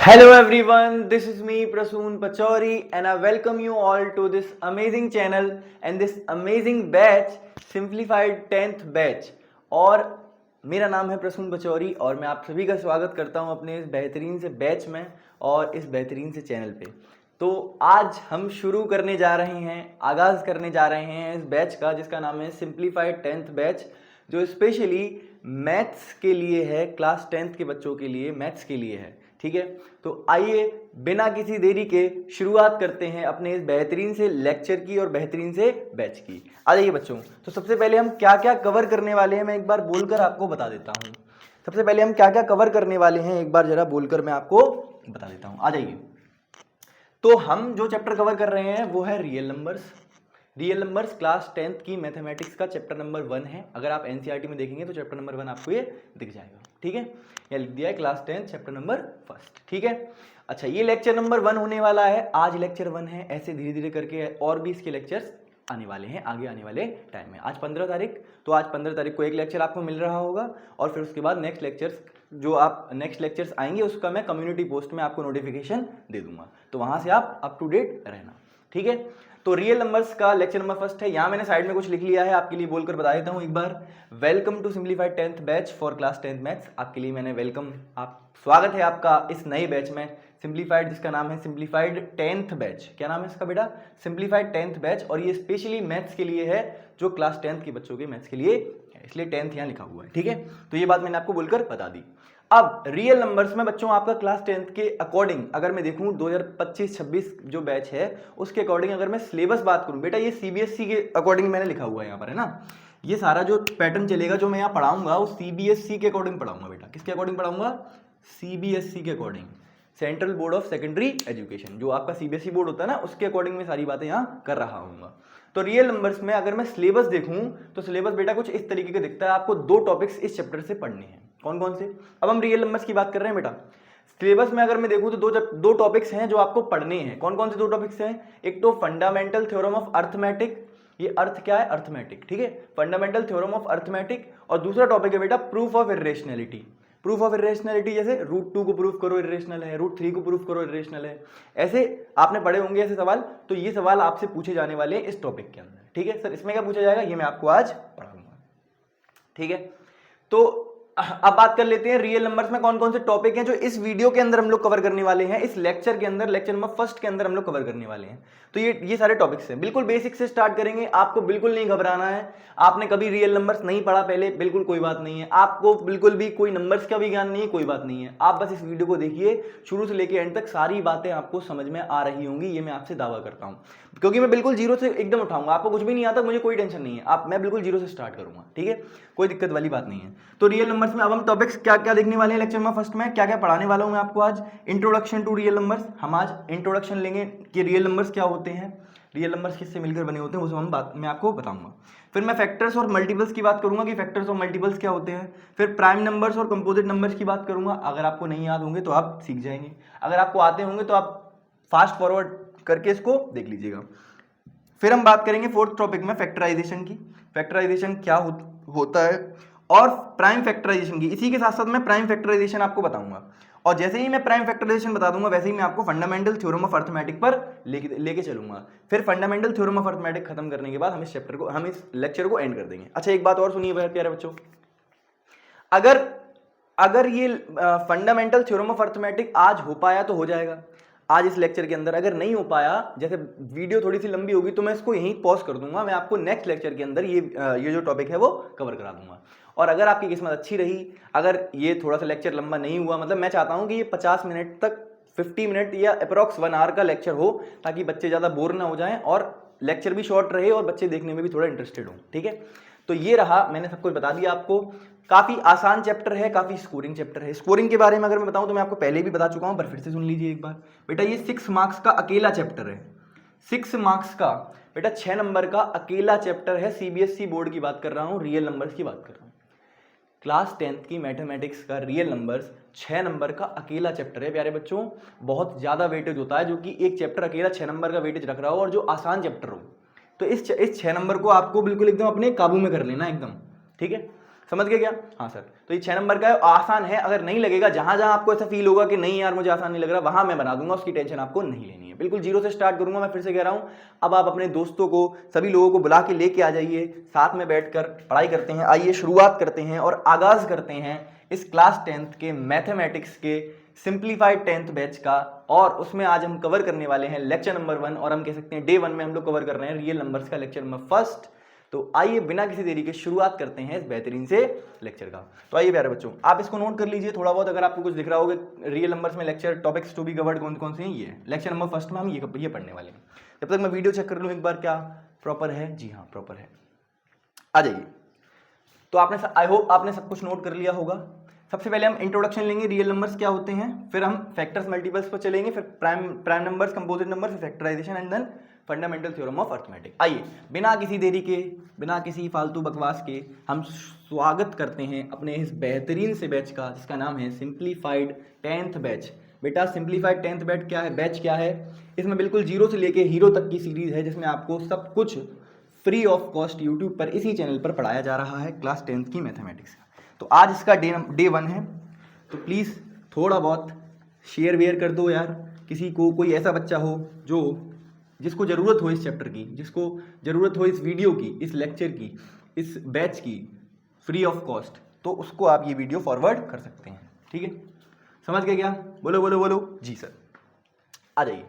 Hello everyone, this is me Prasoon Pachori and I welcome you all to this amazing channel and this amazing batch Simplified 10th batch. और मेरा नाम है प्रसून पचौरी और मैं आप सभी का स्वागत करता हूं अपने इस बेहतरीन से बैच में और इस बेहतरीन से चैनल पे। तो आज हम शुरू करने जा रहे हैं, आगाज़ करने जा रहे हैं इस बैच का जिसका नाम है सिंप्लीफाइड 10th बैच, जो स्पेशली मैथ्स के लिए है, क्लास 10th के बच्चों के लिए, मैथ्स के लिए है। ठीक है, तो आइए बिना किसी देरी के शुरुआत करते हैं अपने इस बेहतरीन से लेक्चर की और बेहतरीन से बैच की। आ जाइए बच्चों, तो सबसे पहले हम क्या क्या कवर करने वाले हैं मैं एक बार बोलकर आपको बता देता हूं। सबसे पहले हम क्या क्या कवर करने वाले हैं एक बार जरा बोलकर मैं आपको बता देता हूं। आ जाइए, तो हम जो चैप्टर कवर कर रहे हैं वो है real numbers. Real numbers class 10th की मैथमेटिक्स का चैप्टर नंबर 1 है। अगर आप एनसीईआरटी में देखेंगे तो चैप्टर नंबर 1 आपको ये दिख जाएगा। ठीक है, ये लिख दिया है क्लास 10 चैप्टर नंबर 1। ठीक है, अच्छा ये लेक्चर नंबर 1 होने वाला है। आज लेक्चर 1 है, ऐसे धीरे धीरे करके और भी इसके लेक्चर्स आने वाले हैं आगे आने वाले टाइम में। आज 15 तारीख, तो आज 15 तारीख को एक लेक्चर आपको मिल रहा होगा और फिर उसके बाद नेक्स्ट लेक्चर्स आएंगे उसका मैं कम्युनिटी पोस्ट में आपको नोटिफिकेशन दे दूंगा, तो वहां से आप अप टू डेट रहना। ठीक है, तो रियल नंबर्स का लेक्चर नंबर 1 है। यहाँ मैंने साइड में कुछ लिख लिया है, आपके लिए बोलकर बता देता हूँ एक बार। Welcome to simplified 10th batch for class 10th maths. आपके लिए मैंने स्वागत है आपका इस नए बैच में सिंप्लीफाइड, जिसका नाम है सिंप्लीफाइड 10th बैच। क्या नाम है इसका बेटा? Simplified 10th batch. और ये स्पेशली मैथ्स के लिए है, जो क्लास 10th के बच्चों के मैथ्स के लिए है, इसलिए 10th यहाँ लिखा हुआ है। ठीक है, तो ये बात मैंने आपको बोलकर बता दी। अब रियल नंबर्स में बच्चों आपका क्लास 10th के अकॉर्डिंग अगर मैं देखूं 2025-26 जो बैच है उसके अकॉर्डिंग अगर मैं सिलेबस बात करूं, बेटा ये सीबीएसई के अकॉर्डिंग मैंने लिखा हुआ है यहाँ पर, है ना। ये सारा जो पैटर्न चलेगा जो मैं यहाँ पढ़ाऊंगा वो सीबीएसई के अकॉर्डिंग पढ़ाऊंगा बेटा। किसके अकॉर्डिंग पढ़ाऊंगा? सीबीएसई के according, central board of secondary education, जो आपका सीबीएसई बोर्ड होता है ना, उसके अकॉर्डिंग मैं सारी बातें यहाँ कर रहा हूँ। तो रियल नंबर्स में अगर मैं सिलेबस देखूं तो सिलेबस बेटा कुछ इस तरीके का दिखता है। आपको 2 टॉपिक्स इस चैप्टर से पढ़ने हैं। कौन कौन से? अब हम रियल नंबर्स की बात कर रहे हैं बेटा। सिलेबस में अगर मैं देखूं तो दो टॉपिक्स हैं जो आपको पढ़ने हैं। कौन कौन से 2 टॉपिक्स हैं? एक तो फंडामेंटल थ्योरम ऑफ अर्थमेटिक, ये अर्थ क्या है? अर्थमेटिक। ठीक है, फंडामेंटल थ्योरम ऑफ अर्थमेटिक। और दूसरा टॉपिक है बेटा proof of irrationality. Proof of irrationality, जैसे √2 को प्रूफ करो इर्रेशनल है, √3 को प्रूफ करो इर्रेशनल है। ऐसे आपने पढ़े होंगे ऐसे सवाल, तो ये सवाल आपसे पूछे जाने वाले हैं इस टॉपिक के अंदर। ठीक है सर, इसमें क्या पूछा जाएगा ये मैं आपको आज पढ़ाऊंगा। ठीक है, तो अब बात कर लेते हैं रियल नंबर्स में कौन कौन से टॉपिक हैं जो इस वीडियो के अंदर हम लोग कवर करने वाले हैं। इस लेक्चर के अंदर, लेक्चर नंबर 1 के अंदर हम लोग कवर करने वाले हैं। तो ये सारे टॉपिक्स हैं। बिल्कुल बेसिक से स्टार्ट करेंगे, आपको बिल्कुल नहीं घबराना है। आपने कभी रियल नंबर्स नहीं पढ़ा पहले, बिल्कुल कोई बात नहीं है। आपको बिल्कुल भी कोई नंबर्स का भी ज्ञान नहीं है, कोई बात नहीं है। आप बस इस वीडियो को देखिए, शुरू से लेकर एंड तक सारी बातें आपको समझ में आ रही होंगी, ये मैं आपसे दावा करता हूं, क्योंकि मैं बिल्कुल जीरो से एकदम उठाऊंगा। आपको कुछ भी नहीं आता, मुझे कोई टेंशन नहीं है। मैं बिल्कुल जीरो से स्टार्ट करूंगा। ठीक है, कोई दिक्कत वाली बात नहीं है। तो रियल नंबर्स में अब हम टॉपिक्स क्या क्या देखने वाले हैं लेक्चर में फर्स्ट में, क्या क्या पढ़ाने वाला हूं मैं आपको आज। इंट्रोडक्शन टू रियल नंबर्स, हम आज इंट्रोडक्शन लेंगे कि रियल नंबर्स क्या होते हैं, रियल नंबर्स किससे मिलकर बने होते हैं, वो सब मैं आपको बताऊंगा। फिर मैं फैक्टर्स और मल्टीपल्स की बात करूंगा कि फैक्टर्स और मल्टीपल्स क्या होते हैं। फिर प्राइम नंबर्स और कंपोजिट नंबर्स की बात करूंगा। अगर आपको नहीं याद होंगे तो आप सीख जाएंगे, अगर आपको आते होंगे तो आप फास्ट फॉरवर्ड करके इसको देख लीजिएगा। फिर हम बात करेंगे 4th टॉपिक में फैक्टराइजेशन की, फैक्टराइजेशन क्या होता है, और प्राइम फैक्टराइजेशन की। इसी के साथ साथ मैं प्राइम फैक्टराइजेशन आपको बताऊंगा। और जैसे ही मैं प्राइम फैक्टराइजेशन बता दूंगा वैसे ही मैं आपको फंडामेंटल थ्योरम ऑफ अर्थमेटिक पर लेके चलूंगा। फिर फंडामेंटल थ्योरम ऑफ अर्थमेटिक खत्म करने के बाद हम इस लेक्चर को एंड कर देंगे। अच्छा एक बात और सुनिए प्यारे बच्चों, अगर ये फंडामेंटल थ्योरम ऑफ अर्थमेटिक आज हो पाया तो हो जाएगा आज इस लेक्चर के अंदर। अगर नहीं हो पाया, जैसे वीडियो थोड़ी सी लंबी होगी तो मैं इसको यहीं पॉज कर दूंगा, मैं आपको नेक्स्ट लेक्चर के अंदर ये जो टॉपिक है वो कवर करा दूंगा। और अगर आपकी किस्मत अच्छी रही, अगर ये थोड़ा सा लेक्चर लंबा नहीं हुआ, मतलब मैं चाहता हूं कि ये 50 मिनट तक, 50 मिनट या अप्रॉक्स 1 आवर का लेक्चर हो, ताकि बच्चे ज़्यादा बोर ना हो जाएं और लेक्चर भी शॉर्ट रहे और बच्चे देखने में भी थोड़ा इंटरेस्टेड हो। ठीक है, तो ये रहा, मैंने सब कुछ बता दिया आपको। काफी आसान चैप्टर है, काफी स्कोरिंग चैप्टर है। स्कोरिंग के बारे में अगर मैं बताऊं तो मैं आपको पहले भी बता चुका हूं, पर फिर से सुन लीजिए एक बार। बेटा ये 6 मार्क्स का अकेला चैप्टर है, 6 मार्क्स का बेटा 6 नंबर का अकेला चैप्टर है। सीबीएसई बोर्ड की बात कर रहा हूं, रियल नंबर्स की बात कर रहा हूं। क्लास 10th की मैथमेटिक्स का रियल नंबर्स 6 नंबर का अकेला चैप्टर है प्यारे बच्चों। बहुत ज्यादा वेटेज होता है, जो कि एक चैप्टर अकेला 6 नंबर का वेटेज रख रहा हो और जो आसान चैप्टर हो। तो इस 6 नंबर को आपको बिल्कुल एकदम अपने काबू में कर लेना एकदम। ठीक है, समझ गए क्या? हाँ सर, तो ये 6 नंबर का है, आसान है। अगर नहीं लगेगा, जहां जहां आपको ऐसा फील होगा कि नहीं यार मुझे आसान नहीं लग रहा, वहां मैं बना दूंगा, उसकी टेंशन आपको नहीं लेनी है। बिल्कुल जीरो से स्टार्ट करूंगा, मैं फिर से कह रहा हूं। अब आप अपने दोस्तों को, सभी लोगों को बुला के लेके आ जाइए, साथ में बैठकर पढ़ाई करते हैं। आइए शुरुआत करते हैं और आगाज करते हैं इस क्लास 10th के मैथमेटिक्स के सिंप्लीफाइड 10th बैच का। और उसमें आज हम कवर करने वाले हैं लेक्चर नंबर 1, और हम कह सकते हैं डे 1 में हम लोग कवर कर रहे हैं रियल नंबर्स का लेक्चर नंबर 1। तो आइए बिना किसी देरी के शुरुआत करते हैं इस बेहतरीन से लेक्चर का। तो आइए प्यारे बच्चों, आप इसको नोट कर लीजिए थोड़ा बहुत, अगर आपको कुछ दिख रहा होगा। रियल नंबर्स में lecture topics to be covered कौन कौन से हैं, ये लेक्चर नंबर 1 में हम ये पढ़ने वाले हैं। जब तक मैं वीडियो चेक कर लूँ एक बार, क्या प्रॉपर है? जी हाँ प्रॉपर है। आ जाइए। तो आपने, आई होप आपने सब कुछ नोट कर लिया होगा। सबसे पहले हम इंट्रोडक्शन लेंगे, रियल नंबर्स क्या होते हैं, फिर हम फैक्टर्स मल्टीपल्स पर चलेंगे, फिर prime numbers, composite numbers, factorization and then fundamental theorem of arithmetic. आइए बिना किसी देरी के, बिना किसी फालतू बकवास के, हम स्वागत करते हैं अपने इस बेहतरीन से बैच का, जिसका नाम है सिंप्लीफाइड 10th बैच। बेटा सिंप्लीफाइड 10th बैच क्या है? बैच क्या है? इसमें बिल्कुल जीरो से लेके हीरो तक की सीरीज है, जिसमें आपको सब कुछ फ्री ऑफ कॉस्ट यूट्यूब पर इसी चैनल पर पढ़ाया जा रहा है क्लास 10th की मैथमेटिक्स का। तो आज इसका डे 1 है, तो प्लीज़ थोड़ा बहुत शेयर वेयर कर दो यार। किसी को, कोई ऐसा बच्चा हो जिसको ज़रूरत हो इस चैप्टर की, जिसको ज़रूरत हो इस वीडियो की, इस लेक्चर की, इस बैच की फ्री ऑफ कॉस्ट, तो उसको आप ये वीडियो फॉरवर्ड कर सकते हैं। ठीक है, समझ गए क्या? बोलो बोलो बोलो जी सर। आ जाइए।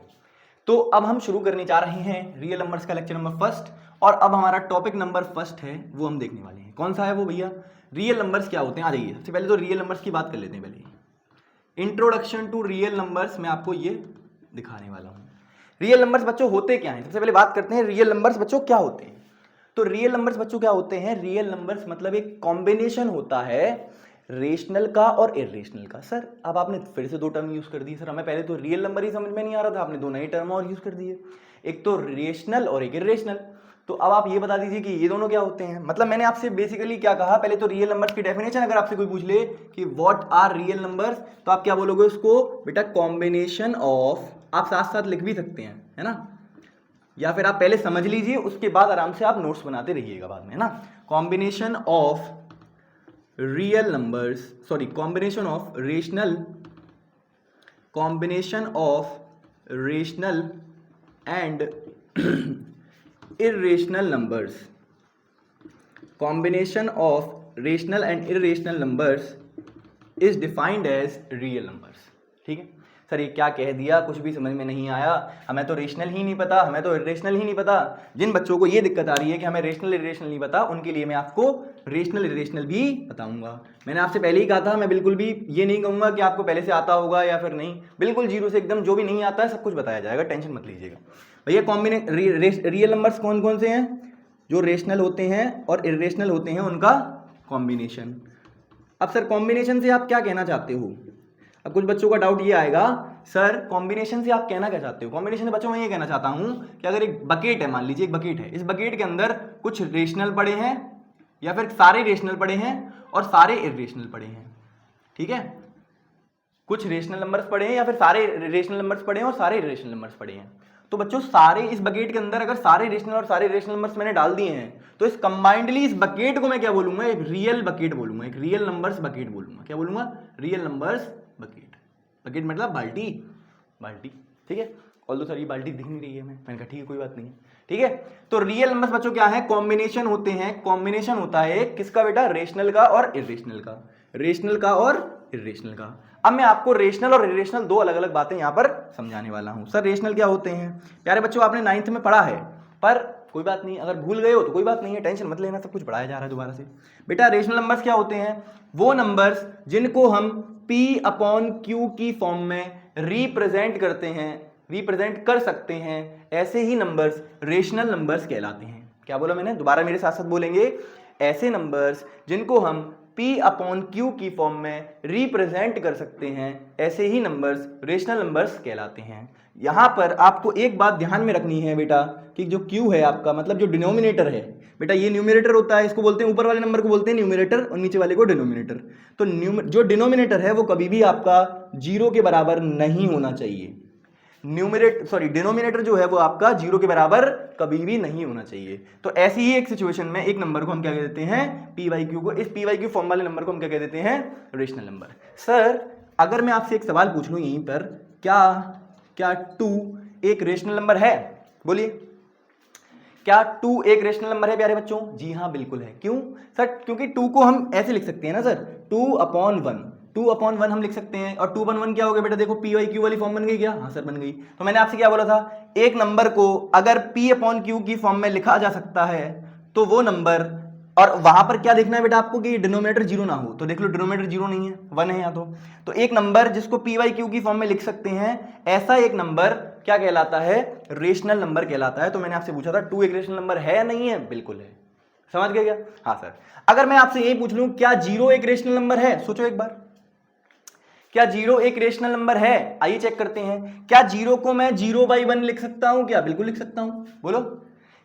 तो अब हम शुरू करने जा रहे हैं रियल नंबर्स का लेक्चर नंबर 1, और अब हमारा टॉपिक नंबर 1 है, वो हम देखने वाले हैं। कौन सा है वो भैया? रियल नंबर्स क्या होते हैं। आ जाइए, सबसे पहले तो रियल नंबर्स की बात कर लेते हैं। पहले इंट्रोडक्शन टू रियल नंबर्स मैं आपको ये दिखाने वाला हूँ। रियल नंबर्स बच्चों होते क्या हैं? सबसे पहले बात करते हैं रियल नंबर्स बच्चों क्या होते हैं। तो रियल नंबर्स बच्चों क्या होते हैं? रियल नंबर्स मतलब एक कॉम्बिनेशन होता है रेशनल का और इरेशनल का। सर अब आपने फिर से 2 टर्म यूज कर दिए सर, हमें पहले तो रियल नंबर ही समझ में नहीं आ रहा था, आपने 2 नए टर्म और यूज कर दिए, एक तो रेशनल और एक इरेशनल। तो अब आप ये बता दीजिए कि ये दोनों क्या होते हैं। मतलब मैंने आपसे बेसिकली क्या कहा, पहले तो रियल नंबर्स की डेफिनेशन अगर आपसे कोई पूछ ले कि व्हाट आर रियल नंबर्स, तो आप क्या बोलोगे उसको? बेटा कॉम्बिनेशन ऑफ, आप साथ साथ लिख भी सकते हैं, है ना, या फिर आप पहले समझ लीजिए, उसके बाद आराम से आप नोट्स बनाते रहिएगा बाद में, है ना। Combination of real numbers, sorry combination of rational, combination of rational and irrational numbers, combination of rational and irrational numbers is defined as real numbers। ठीक है सर, ये क्या कह दिया, कुछ भी समझ में नहीं आया, हमें तो रेशनल ही नहीं पता, हमें तो इरेशनल ही नहीं पता। जिन बच्चों को ये दिक्कत आ रही है कि हमें रेशनल इरेशनल नहीं पता, उनके लिए मैं आपको रेशनल इरेशनल भी बताऊंगा। मैंने आपसे पहले ही कहा था, मैं बिल्कुल भी ये नहीं कहूंगा कि आपको पहले से आता होगा या फिर नहीं, बिल्कुल जीरो से एकदम जो भी नहीं आता है सब कुछ बताया जाएगा, टेंशन मत लीजिएगा भैया। रियल नंबर्स कौन कौन से हैं? जो रेशनल होते हैं और इरेशनल होते हैं, उनका कॉम्बिनेशन। अब सर कॉम्बिनेशन से आप क्या कहना चाहते हो? अब कुछ बच्चों का डाउट ये आएगा, सर कॉम्बिनेशन से आप कहना क्या चाहते हो? कॉम्बिनेशन से बच्चों मैं ये कहना चाहता हूं कि अगर एक बकेट है, मान लीजिए एक बकेट है, इस बकेट के अंदर कुछ रेशनल पड़े हैं या फिर सारे रेशनल पड़े हैं और सारे इरेशनल पड़े हैं। ठीक है, कुछ रेशनल नंबर्स पड़े हैं या फिर सारे रेशनल नंबर्स पड़े हैं और सारे इरेशनल नंबर्स पड़े हैं। तो बच्चों सारे इस बकेट के अंदर अगर सारे रेशनल और सारे इरेशनल नंबर्स मैंने डाल दिए हैं, तो इस कंबाइंडली इस बकेट को मैं क्या बोलूंगा? एक रियल बकेट बोलूंगा, एक रियल नंबर्स बकेट बोलूंगा। क्या बोलूंगा? Real numbers bucket. बकेट मतलब बाल्टी, बाल्टी। ठीक है, ऑल्दो सर ये बाल्टी दिख नहीं रही है, मैंने कहा ठीक है कोई बात नहीं है। ठीक है, तो रियल नंबर्स बच्चों क्या है? कॉम्बिनेशन होते हैं। कॉम्बिनेशन होता है किसका बेटा? रेशनल का और इरेशनल का, रेशनल का और इरेशनल का। अब मैं आपको रेशनल और इरेशनल 2 अलग अलग बातें यहां पर समझाने वाला हूं। सर रेशनल क्या होते हैं? प्यारे बच्चों आपने 9th में पढ़ा है, पर कोई बात नहीं, अगर भूल गए हो तो कोई बात नहीं है, टेंशन मत लेना, सब कुछ पढ़ाया जा रहा है दोबारा से। बेटा रेशनल नंबर्स क्या होते हैं? वो नंबर्स जिनको हम P/Q की फॉर्म में रिप्रेजेंट करते हैं, रिप्रेजेंट कर सकते हैं, ऐसे ही नंबर्स रेशनल नंबर्स कहलाते हैं। क्या बोला मैंने? दोबारा मेरे साथ साथ बोलेंगे। ऐसे नंबर्स जिनको हम P/Q की फॉर्म में रिप्रेजेंट कर सकते हैं, ऐसे ही नंबर्स रेशनल नंबर्स कहलाते हैं। यहां पर आपको एक बात ध्यान में रखनी है बेटा, कि जो Q है आपका, मतलब जो डिनोमिनेटर है बेटा, ये न्यूमरेटर होता है, इसको बोलते हैं, ऊपर वाले नंबर को बोलते हैं न्यूमरेटर और नीचे वाले को डिनोमिनेटर। तो जो डिनोमिनेटर है वो कभी भी आपका 0 के बराबर नहीं होना चाहिए। डिनोमिनेटर जो है वो आपका 0 के बराबर कभी भी नहीं होना चाहिए। तो ऐसी ही एक सिचुएशन में एक नंबर को हम क्या कह देते हैं, पी वाई क्यू को, इस पी वाई क्यू फॉर्म वाले नंबर को हम क्या कह देते हैं, रेशनल नंबर। सर अगर मैं आपसे एक सवाल पूछ लूं यहीं पर, क्या 2 एक रेशनल नंबर है? बोलिए, क्या 2 एक रेशनल नंबर है प्यारे बच्चों? जी हाँ बिल्कुल है। क्यों सर? क्योंकि 2 को हम ऐसे लिख सकते हैं ना सर, 2/1 हम लिख सकते हैं। और 2/1 क्या हो गया बेटा? देखो पी वाई क्यू वाली फॉर्म बन गई क्या? हाँ सर बन गई। तो मैंने आपसे क्या बोला था, एक नंबर को अगर P/Q की फॉर्म में लिखा जा सकता है तो वो नंबर, और वहां पर क्या देखना है बेटा आपको कि डिनोमिनेटर 0 ना हो। तो देख लो डिनोमिनेटर 0 नहीं है, 1 है यहाँ। तो एक नंबर जिसको P/Q की फॉर्म में लिख सकते हैं, ऐसा एक नंबर क्या कहलाता है? रेशनल नंबर कहलाता है। तो मैंने आपसे पूछा था 2 एक रेशनल नंबर है या नहीं है? बिल्कुल है। समझ गए क्या? हाँ सर। अगर मैं आपसे यही पूछ लूं क्या 0 एक रेशनल नंबर है? सोचो एक बार, क्या 0 एक रेशनल नंबर है? आइए चेक करते हैं। क्या 0 को मैं 0/1 लिख सकता हूं क्या? बिल्कुल लिख सकता हूं। बोलो,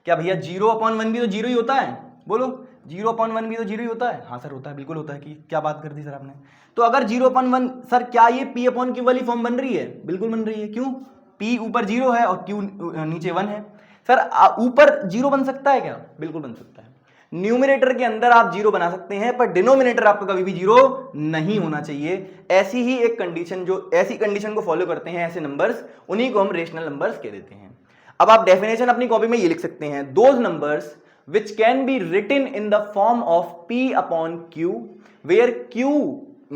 क्या भैया 0/1 भी तो 0 ही होता है? बोलो, 0/1 भी तो 0 ही होता है? हाँ सर होता है, बिल्कुल होता है। कि क्या बात कर दी सर आपने? तो अगर 0/1 सर, क्या ये P/Q वाली फॉर्म बन रही है? बिल्कुल बन रही है। क्यों? P ऊपर 0 है और Q नीचे 1 है। सर ऊपर 0 बन सकता है क्या? बिल्कुल बन सकता है। न्यूमरेटर के अंदर आप 0 बना सकते हैं, पर डिनोमिनेटर आपका कभी भी 0 नहीं होना चाहिए। ऐसी ही एक कंडीशन, जो ऐसी कंडीशन को फॉलो करते हैं ऐसे नंबर्स, उन्हीं को हम रेशनल नंबर्स कह देते हैं। अब आप डेफिनेशन अपनी कॉपी में ये लिख सकते हैं, those numbers which can be written in the form of P/Q where Q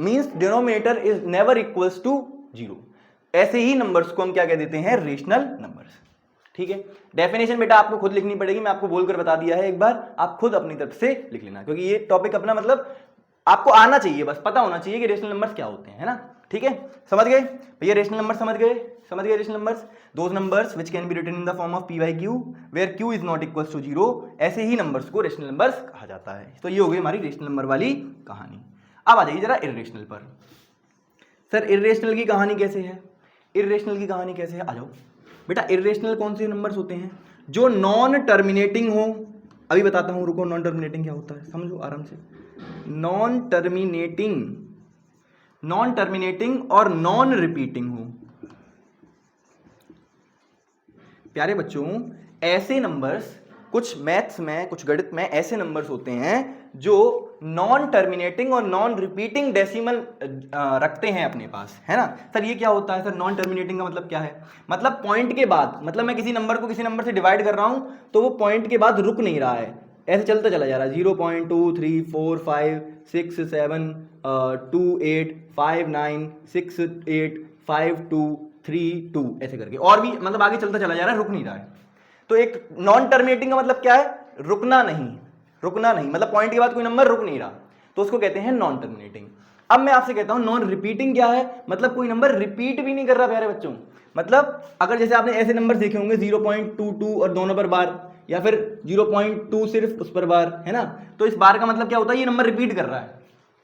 means denominator is never equals to 0। ऐसे ही नंबर्स को हम क्या कह देते हैं? Rational numbers. ठीक है, डेफिनेशन बेटा आपको खुद लिखनी पड़ेगी, मैं आपको बोलकर बता दिया है एक बार, आप खुद अपनी तरफ से लिख लेना, क्योंकि ये टॉपिक अपना मतलब आपको आना चाहिए, बस पता होना चाहिए कि रेशनल नंबर्स क्या होते हैं, है ना? ठीक है, समझ गए भैया? रेशनल नंबर समझ गए? Rational numbers, those numbers which can be written in the form of P/Q where Q is not equals to 0, ऐसे ही नंबर्स को रेशनल नंबर्स कहा जाता है। तो ये हो गई हमारी रेशनल नंबर वाली कहानी। अब आ जाइए जरा इर्रेशनल पर। सर इर्रेशनल की कहानी कैसे है? इर्रेशनल की कहानी कैसे है? आ जाओ बेटा। इर्रेशनल कौन से नंबर्स होते हैं? जो नॉन टर्मिनेटिंग हो। अभी बताता हूं, रुको। नॉन टर्मिनेटिंग क्या होता है समझो आराम से। नॉन टर्मिनेटिंग और नॉन रिपीटिंग हो। प्यारे बच्चों, ऐसे नंबर्स, कुछ मैथ्स में, कुछ गणित में ऐसे नंबर्स होते हैं जो नॉन टर्मिनेटिंग और नॉन रिपीटिंग डेसिमल रखते हैं अपने पास, है ना? सर ये क्या होता है? सर नॉन टर्मिनेटिंग का मतलब क्या है? मतलब पॉइंट के बाद, मतलब मैं किसी नंबर को किसी नंबर से डिवाइड कर रहा हूं तो वो पॉइंट के बाद रुक नहीं रहा है, ऐसे चलता चला जा रहा है। 0.2 3 4 5 6 7 2 8 5 9 6 8 5 2 3 2 ऐसे करके, और भी मतलब आगे चलता चला जा रहा है, रुक नहीं रहा है। तो एक नॉन टर्मिनेटिंग का मतलब क्या है? रुकना नहीं मतलब पॉइंट के बाद कोई नंबर रुक नहीं रहा, तो उसको कहते हैं नॉन टर्मिनेटिंग। अब मैं आपसे कहता हूं नॉन रिपीटिंग क्या है? मतलब कोई नंबर रिपीट भी नहीं कर रहा प्यारे बच्चों। मतलब अगर जैसे आपने ऐसे नंबर देखे होंगे 0.22 और दोनों पर बार, या फिर 0.2 सिर्फ उस पर बार, है ना? तो इस बार का मतलब क्या होता है? ये नंबर रिपीट कर रहा है।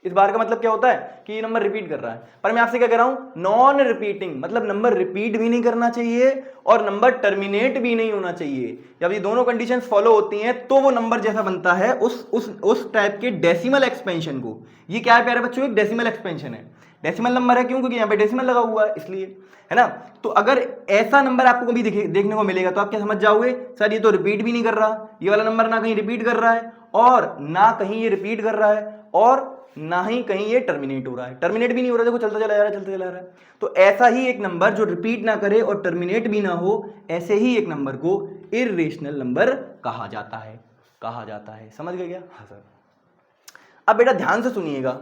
इस बार का मतलब क्या होता है? कि ये नंबर रिपीट कर रहा है। पर मैं आपसे क्या कह रहा हूं? नॉन रिपीटिंग मतलब नंबर रिपीट भी नहीं करना चाहिए और नंबर टर्मिनेट भी नहीं होना चाहिए। जब ये दोनों कंडीशंस फॉलो होती हैं तो वो नंबर जैसा बनता है उस टाइप के डेसिमल एक्सपेंशन को। ये क्या है प्यारे बच्चों? एक डेसिमल एक्सपेंशन है। डेसिमल नंबर है क्यों? क्योंकि यहाँ पे डेसिमल लगा हुआ है इसलिए, है ना? तो अगर ऐसा नंबर आपको कभी देखने को मिलेगा तो आप क्या समझ जाओगे? सर ये तो रिपीट भी नहीं कर रहा, ये वाला नंबर ना कहीं रिपीट कर रहा है और ना कहीं ये रिपीट कर रहा है और ना ही कहीं ये टर्मिनेट हो रहा है। टर्मिनेट भी नहीं हो रहा, देखो चलता चला जा रहा है। तो ऐसा ही एक नंबर जो रिपीट ना करे और टर्मिनेट भी ना हो, ऐसे ही एक नंबर को इर्रेशनल नंबर कहा जाता है। समझ गए क्या? हाँ सर। अब बेटा ध्यान से सुनिएगा।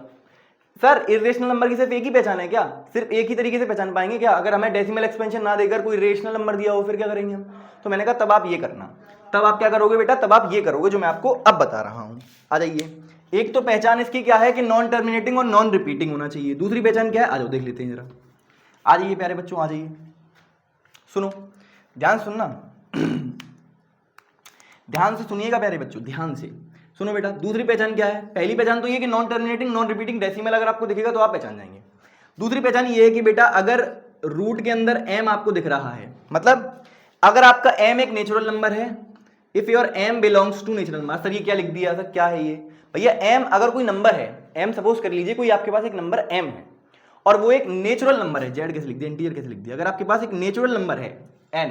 सर इर्रेशनल नंबर की सिर्फ एक ही पहचान है क्या? सिर्फ एक ही तरीके से पहचान पाएंगे क्या? अगर हमें डेसिमल एक्सपेंशन ना देकर कोई रेशनल नंबर दिया हो फिर क्या करेंगे हम? तो मैंने कहा तब आप ये करना, तब आप क्या करोगे बेटा? तब आप ये करोगे जो मैं आपको अब बता रहा हूं। आ जाइए। एक तो पहचान इसकी क्या है कि नॉन टर्मिनेटिंग और नॉन रिपीटिंग होना चाहिए। दूसरी पहचान क्या है? आ जाओ देख लेते हैं जरा। आ जाइए प्यारे बच्चों, आ जाइए, सुनो, ध्यान सुनना ध्यान से सुनिएगा प्यारे बच्चों, ध्यान से सुनो बेटा। दूसरी पहचान क्या है? पहली पहचान तो ये कि non terminating non repeating decimal अगर आपको दिखेगा तो आप पहचान जाएंगे। दूसरी पहचान ये है कि बेटा अगर रूट के अंदर m आपको दिख रहा है, मतलब अगर आपका m एक नेचुरल नंबर है, if your m belongs to natural number. Sir ये क्या लिख दिया? सर क्या है ये? भैया m अगर कोई नंबर है, m सपोज कर लीजिए कोई आपके पास एक नंबर m है और वो एक नेचुरल नंबर है, जेड कैसे लिख दिया, इंटीजर कैसे लिख दिया, अगर आपके पास एक नेचुरल नंबर है n,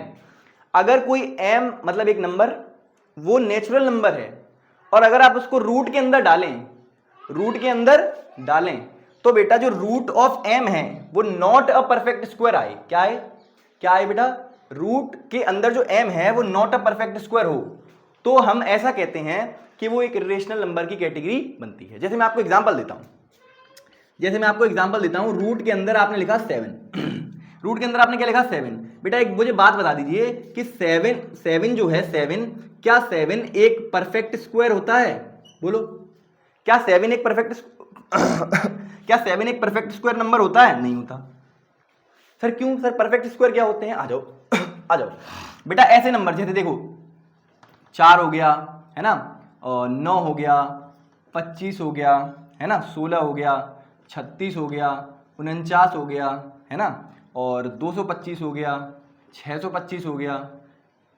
अगर कोई m मतलब एक नंबर वो नेचुरल नंबर है और अगर आप उसको रूट के अंदर डालें, रूट के अंदर डालें तो बेटा जो रूट ऑफ m है वो नॉट अ परफेक्ट स्क्वायर आए। क्या है, क्या है बेटा, रूट के अंदर जो m है वो नॉट अ परफेक्ट स्क्वायर हो तो हम ऐसा कहते हैं कि वो एक इरेशनल नंबर की कैटेगरी बनती है। जैसे मैं आपको एग्जांपल देता हूं, रूट के अंदर आपने लिखा 7 रूट के अंदर आपने क्या लिखा 7। बेटा एक मुझे बात बता दीजिए कि 7 जो है 7, क्या 7 एक परफेक्ट स्क्वायर होता है? बोलो, क्या 7 एक परफेक्ट क्या 7 एक परफेक्ट स्क्वायर नंबर होता है? नहीं होता। सर क्यों सर, परफेक्ट स्क्वायर क्या होते हैं? आ जाओ आ जाओ बेटा, ऐसे नंबर जैसे देखो 4 हो गया है ना, और 9 हो गया, 25 हो गया है ना, 16 हो गया, 36 हो गया, 49 हो गया है ना, और 225 हो गया, 625 हो गया,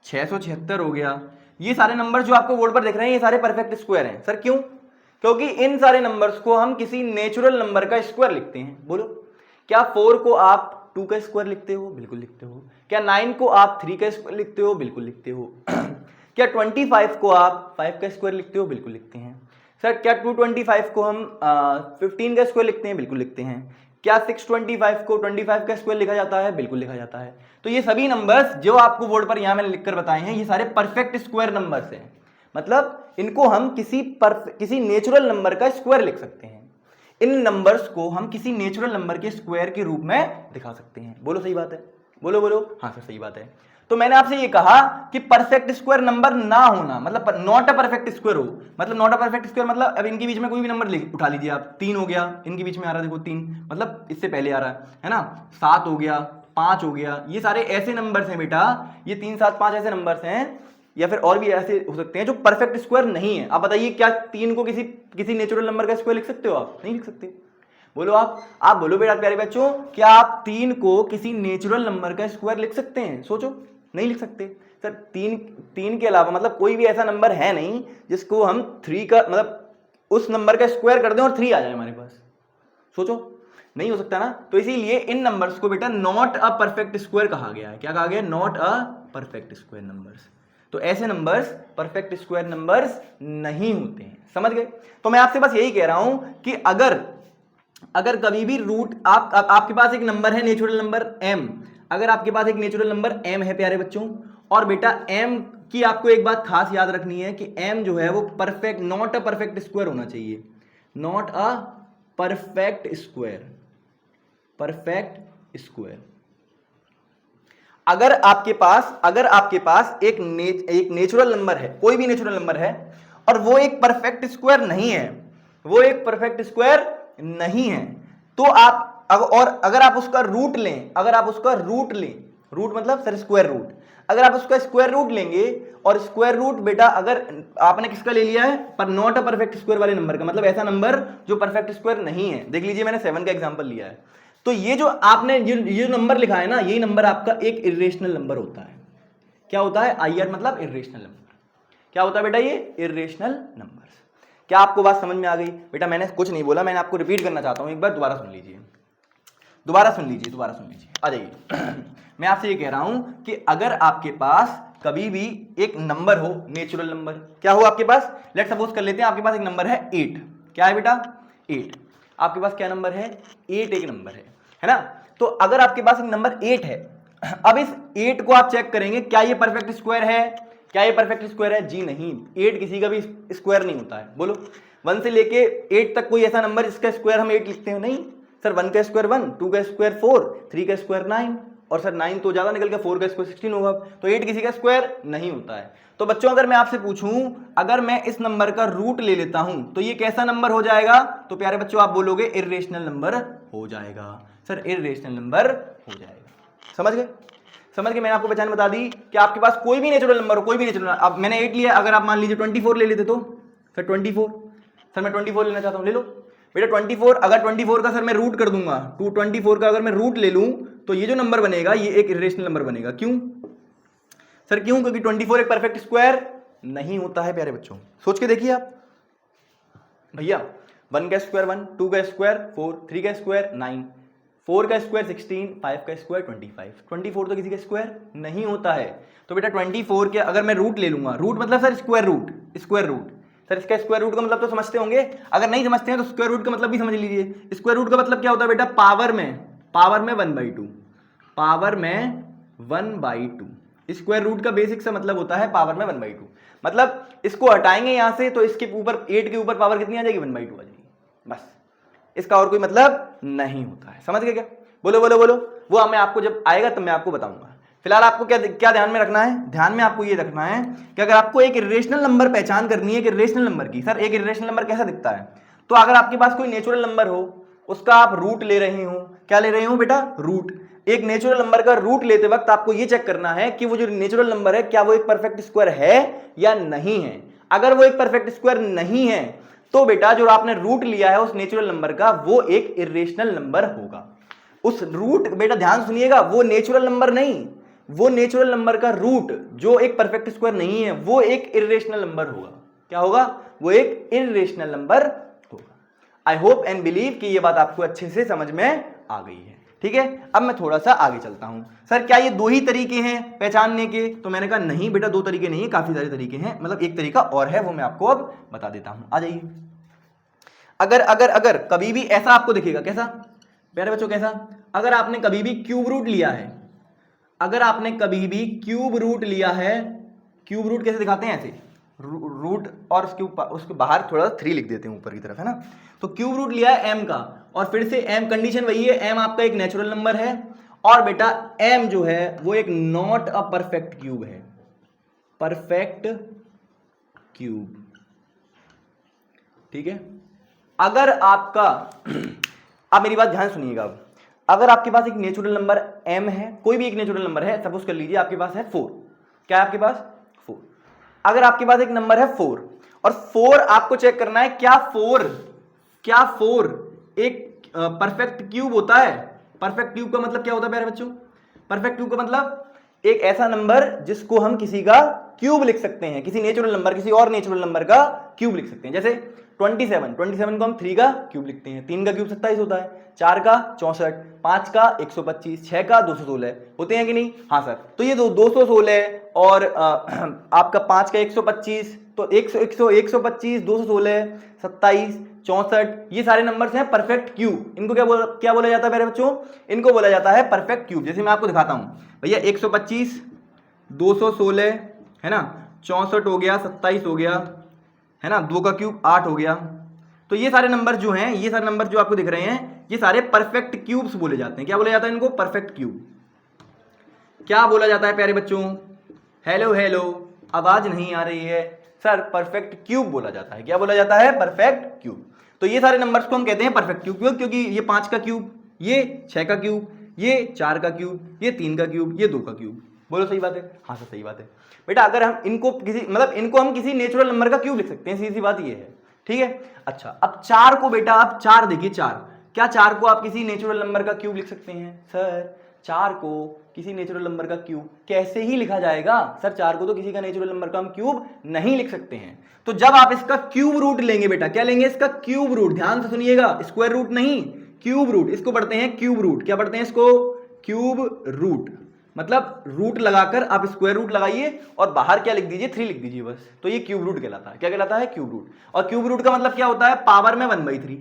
676 हो गया। ये सारे नंबर जो आपको बोर्ड पर दिख रहे हैं ये सारे परफेक्ट स्क्वायर हैं। सर क्यों? क्योंकि इन सारे नंबर्स को हम किसी नेचुरल नंबर का स्क्वायर लिखते हैं। बोलो, क्या 4 को आप 2 का स्क्वायर लिखते हो? बिल्कुल लिखते हो। क्या 9 को आप 3 का स्क्वायर लिखते हो? बिल्कुल लिखते हो। क्या 25 को आप 5 का स्क्वायर लिखते हो? बिल्कुल लिखते हैं। सर क्या 225 को हम 15 का स्क्वायर लिखते हैं? बिल्कुल लिखते हैं। क्या 625 को 25 का स्क्वायर लिखा जाता है? बिल्कुल लिखा जाता है। तो ये सभी नंबर्स जो आपको बोर्ड पर यहां मैंने लिखकर बताए हैं ये सारे परफेक्ट स्क्वायर नंबर्स हैं। मतलब इनको हम किसी नेचुरल नंबर का स्क्वायर लिख सकते हैं। इन नंबर्स को हम किसी नेचुरल नंबर के स्क्वायर के रूप में दिखा सकते हैं। बोलो सही बात है? बोलो बोलो। हाँ सर सही बात है। तो मैंने आपसे ये कहा कि परफेक्ट स्क्वायर नंबर ना होना मतलब नॉट अ परफेक्ट स्क्वायर हो, मतलब नॉट अ परफेक्ट स्क्वायर मतलब अब इनके बीच में कोई भी नंबर उठा लीजिए आप, 3 हो गया, इनके बीच में आ रहा है देखो 3, मतलब इससे पहले आ रहा है ना, 7 हो गया, 5 हो गया, ये सारे ऐसे नंबर्स हैं बेटा, ये 3 7 5 ऐसे नंबर्स हैं, या फिर और भी ऐसे हो सकते हैं जो परफेक्ट स्क्वायर नहीं है। आप बताइए क्या 3 को किसी नेचुरल नंबर का स्क्वायर लिख सकते हो आप? नहीं लिख सकते। बोलो आप बोलो बेटा प्यारे बच्चों, क्या आप 3 को किसी नेचुरल नंबर का स्क्वायर लिख सकते हैं? सोचो, नहीं लिख सकते। सर 3 के अलावा मतलब कोई भी ऐसा नंबर है नहीं जिसको हम 3 का मतलब उस नंबर का स्क्वायर कर दें और 3 आ जाए हमारे पास। सोचो, नहीं हो सकता ना। तो इसीलिए इन नंबर्स को बेटा नॉट अ परफेक्ट स्क्वायर कहा गया है। क्या कहा गया? Not a perfect square numbers. तो ऐसे नंबर्स परफेक्ट स्क्वायर नंबर्स नहीं होते हैं। समझ गए? तो मैं आपसे बस यही कह रहा हूं कि अगर कभी भी रूट आपके पास एक नंबर है नेचुरल नंबर m, अगर आपके पास एक नेचुरल नंबर m है प्यारे बच्चों, और बेटा m की आपको एक बात खास याद रखनी है कि m जो है वो perfect not a perfect square होना चाहिए। Not a perfect square, perfect square. अगर आपके पास एक नेचुरल नंबर है, कोई भी नेचुरल नंबर है और वो एक परफेक्ट स्क्वायर नहीं है, वो एक परफेक्ट स्क्वायर नहीं है, तो अगर आप उसका रूट लें, रूट मतलब सर स्क्वायर रूट, अगर आप उसका स्क्वायर रूट लेंगे और स्क्वायर रूट बेटा अगर आपने किसका ले लिया है? पर नॉट अ परफेक्ट स्क्वायर वाले नंबर का, मतलब ऐसा नंबर जो परफेक्ट स्क्वायर नहीं है। देख लीजिए मैंने 7 का एग्जांपल लिया है। तो ये जो आपने ये नंबर लिखा है ना, यही नंबर आपका एक इरेशनल नंबर होता है। क्या होता है? आईआर मतलब इरेशनल नंबर। क्या होता है बेटा? ये इरेशनल नंबर। क्या आपको बात समझ में आ गई? बेटा मैंने कुछ नहीं बोला, मैंने आपको रिपीट करना चाहता हूं, एक बार दोबारा सुन लीजिए, आ जाइए। मैं आपसे ये कह रहा हूं कि अगर आपके पास कभी भी एक नंबर हो, नेचुरल नंबर, क्या हो आपके पास? लेट्स सपोज कर लेते हैं आपके पास एक नंबर है 8। क्या है बेटा? 8। आपके पास क्या नंबर है? 8 एक नंबर है ना। तो अगर आपके पास एक नंबर 8 है, अब इस 8 को आप चेक करेंगे क्या ये परफेक्ट स्क्वायर है? क्या ये परफेक्ट स्क्वायर है? जी नहीं, 8 किसी का भी स्क्वायर नहीं होता है। बोलो, 1 से लेके 8 तक कोई ऐसा नंबर जिसका स्क्वायर हम 8 लिखते हो? नहीं सर, 1 का स्क्वायर 1, 2 का स्क्वायर 4, 3 का स्क्वायर 9, और सर 9 तो ज्यादा निकल गया, 4 का स्क्वायर 16 होगा, तो 8 किसी का स्क्वायर नहीं होता है। तो बच्चों अगर मैं आपसे पूछूं, अगर मैं इस नंबर का रूट ले लेता हूं तो ये कैसा नंबर हो जाएगा? तो प्यारे बच्चों आप बोलोगे इर्रेशनल नंबर हो जाएगा। सर इर्रेशनल नंबर हो जाएगा। समझ गए? मैंने आपको पहचान बता दी कि आपके पास कोई भी नेचुरल नंबर हो, कोई भी नेचुरल, अब मैंने 8 लिया, अगर आप मान लीजिए 24 ले लेते तो सर 24, सर मैं 24 लेना चाहता हूं, ले लो बेटा 24। अगर 24 का सर मैं रूट कर दूंगा, 24 का अगर मैं रूट ले लूं तो ये जो नंबर बनेगा ये एक इरेशनल नंबर बनेगा। क्यों सर? क्यों? क्योंकि 24 एक परफेक्ट स्क्वायर नहीं होता है प्यारे बच्चों। सोच के देखिए आप भैया, 1 का स्क्वायर 1, 2 का स्क्वायर 4, 3 का स्क्वायर 9, 4 का स्क्वायर 16, 5 का स्क्वायर 25, 24 तो किसी का स्क्वायर नहीं होता है। तो बेटा 24 के अगर मैं रूट ले लूंगा, रूट मतलब sir square root, square root sir इसका स्क्वायर रूट का मतलब तो समझते होंगे, अगर नहीं समझते हैं तो स्क्वायर रूट का मतलब भी समझ लीजिए। स्क्वायर रूट का मतलब क्या होता है बेटा, पावर में 1/2, पावर में 1/2। स्क्वायर रूट का बेसिक सा मतलब होता है पावर में 1/2। मतलब इसको हटाएंगे यहां से तो इसके ऊपर 8 के ऊपर पावर कितनी आ जाएगी, 1/2 आ जाएगी, बस। इसका और कोई मतलब नहीं होता है। समझ गए क्या? बोलो बोलो बोलो। वो मैं आपको जब आएगा तब मैं आपको बताऊंगा। फिलहाल आपको क्या क्या ध्यान में रखना है, ध्यान में आपको ये रखना है कि अगर आपको एक इर्रेशनल नंबर पहचान करनी है, कि इर्रेशनल नंबर की, सर एक इर्रेशनल नंबर कैसा दिखता है, तो अगर आपके पास कोई नेचुरल नंबर हो, उसका आप रूट ले रहे हो, क्या ले रहे हो बेटा, रूट। एक नेचुरल नंबर का रूट लेते वक्त आपको ये चेक करना है कि वो जो नेचुरल नंबर है क्या वो एक परफेक्ट स्क्वायर है या नहीं है। अगर वो एक परफेक्ट स्क्वायर नहीं है तो बेटा जो आपने रूट लिया है उस नेचुरल नंबर का, वो एक इर्रेशनल नंबर होगा। उस रूट, बेटा ध्यान सुनिएगा, वो नेचुरल नंबर नहीं, वो नेचुरल नंबर का रूट जो एक परफेक्ट स्क्वायर नहीं है वो एक इर्रेशनल नंबर होगा। क्या होगा, वो एक इर्रेशनल नंबर होगा। आई होप एंड बिलीव कि ये बात आपको अच्छे से समझ में आ गई है। ठीक है, अब मैं थोड़ा सा आगे चलता हूं। सर क्या ये 2 ही तरीके हैं पहचानने के, तो मैंने कहा नहीं बेटा 2 तरीके नहीं है, काफी सारे तरीके हैं। मतलब एक तरीका और है, वो मैं आपको अब बता देता हूं। आ जाइए। अगर अगर अगर कभी भी ऐसा आपको दिखेगा, कैसा प्यारे बच्चों, कैसा, अगर आपने कभी भी क्यूब रूट लिया है, अगर आपने कभी भी क्यूब रूट लिया है, क्यूब रूट कैसे दिखाते हैं, ऐसे रूट और उसके बाहर थोड़ा 3 लिख देते हैं ऊपर की तरफ, है ना। तो क्यूब रूट लिया है m का, और फिर से m कंडीशन वही है, m आपका एक नेचुरल नंबर है, और बेटा m जो है वो एक नॉट अ परफेक्ट क्यूब है, परफेक्ट क्यूब। ठीक है, अगर आपका अब मेरी बात ध्यान सुनिएगा, अगर आपके पास एक नेचुरल नंबर m है, कोई भी एक नेचुरल नंबर है, सपोज कर लीजिए आपके पास है 4, क्या है आपके पास 4। अगर आपके पास एक नंबर है 4 और 4 आपको चेक करना है क्या 4 एक परफेक्ट क्यूब होता है। परफेक्ट क्यूब का मतलब क्या होता है प्यारे बच्चों, परफेक्ट क्यूब का मतलब एक ऐसा नंबर जिसको हम किसी का क्यूब लिख सकते हैं, किसी नेचुरल नंबर, किसी और नेचुरल नंबर का क्यूब लिख सकते हैं। जैसे 27 को हम 3 का क्यूब लिखते हैं, 3 का क्यूब 27 होता है, 4 का 64, 5 का 125, 6 का 216 होते हैं कि नहीं। हाँ सर, तो ये 216 और आपका 5 का 125, तो 125, 216, 27, 64, ये सारे नंबर्स हैं परफेक्ट क्यूब। इनको क्या बोला जाता है मेरे बच्चों, इनको बोला जाता है परफेक्ट क्यूब। जैसे मैं आपको दिखाता हूं भैया, 125, 216 है ना, 64 हो गया, 27 हो गया, है ना, 2 का क्यूब 8 हो गया। तो ये सारे नंबर जो हैं, ये सारे नंबर जो आपको दिख रहे हैं, ये सारे परफेक्ट क्यूब्स बोले जाते हैं। क्या बोला जाता है इनको, परफेक्ट क्यूब। क्या बोला जाता है प्यारे बच्चों, हेलो हेलो, आवाज नहीं आ रही है सर, परफेक्ट क्यूब बोला जाता है। क्या बोला जाता है, परफेक्ट क्यूब। तो ये सारे नंबर्स को हम कहते हैं परफेक्ट क्यूब, क्योंकि ये 5 का क्यूब, ये 6 का क्यूब, ये 4 का क्यूब, ये 3 का क्यूब, ये 2 का क्यूब। बोलो सही बात है, हाँ सर सही बात है बेटा। अगर हम इनको इनको हम किसी नेचुरल नंबर का क्यूब लिख सकते हैं, सीधी बात ये है। ठीक है, अच्छा अब 4 को बेटा, आप 4 देखिए, 4 क्या 4 को आप किसी नेचुरल नंबर का क्यूब लिख सकते हैं। सर 4 को किसी नेचुरल नंबर का क्यूब कैसे ही लिखा जाएगा, सर 4 को तो किसी का नेचुरल नंबर का हम क्यूब नहीं लिख सकते हैं। तो जब आप इसका क्यूब रूट लेंगे बेटा, क्या लेंगे, इसका क्यूब रूट, ध्यान से सुनिएगा, स्क्वायर रूट नहीं, क्यूब रूट, इसको पढ़ते हैं क्यूब रूट। क्या पढ़ते हैं इसको, क्यूब रूट। मतलब रूट लगाकर आप स्क्वायर रूट लगाइए और बाहर क्या लिख दीजिए, 3 लिख दीजिए बस, तो ये क्यूब रूट कहलाता है। क्या कहलाता है, क्यूब रूट। और क्यूब रूट का मतलब क्या होता है, पावर में 1/3,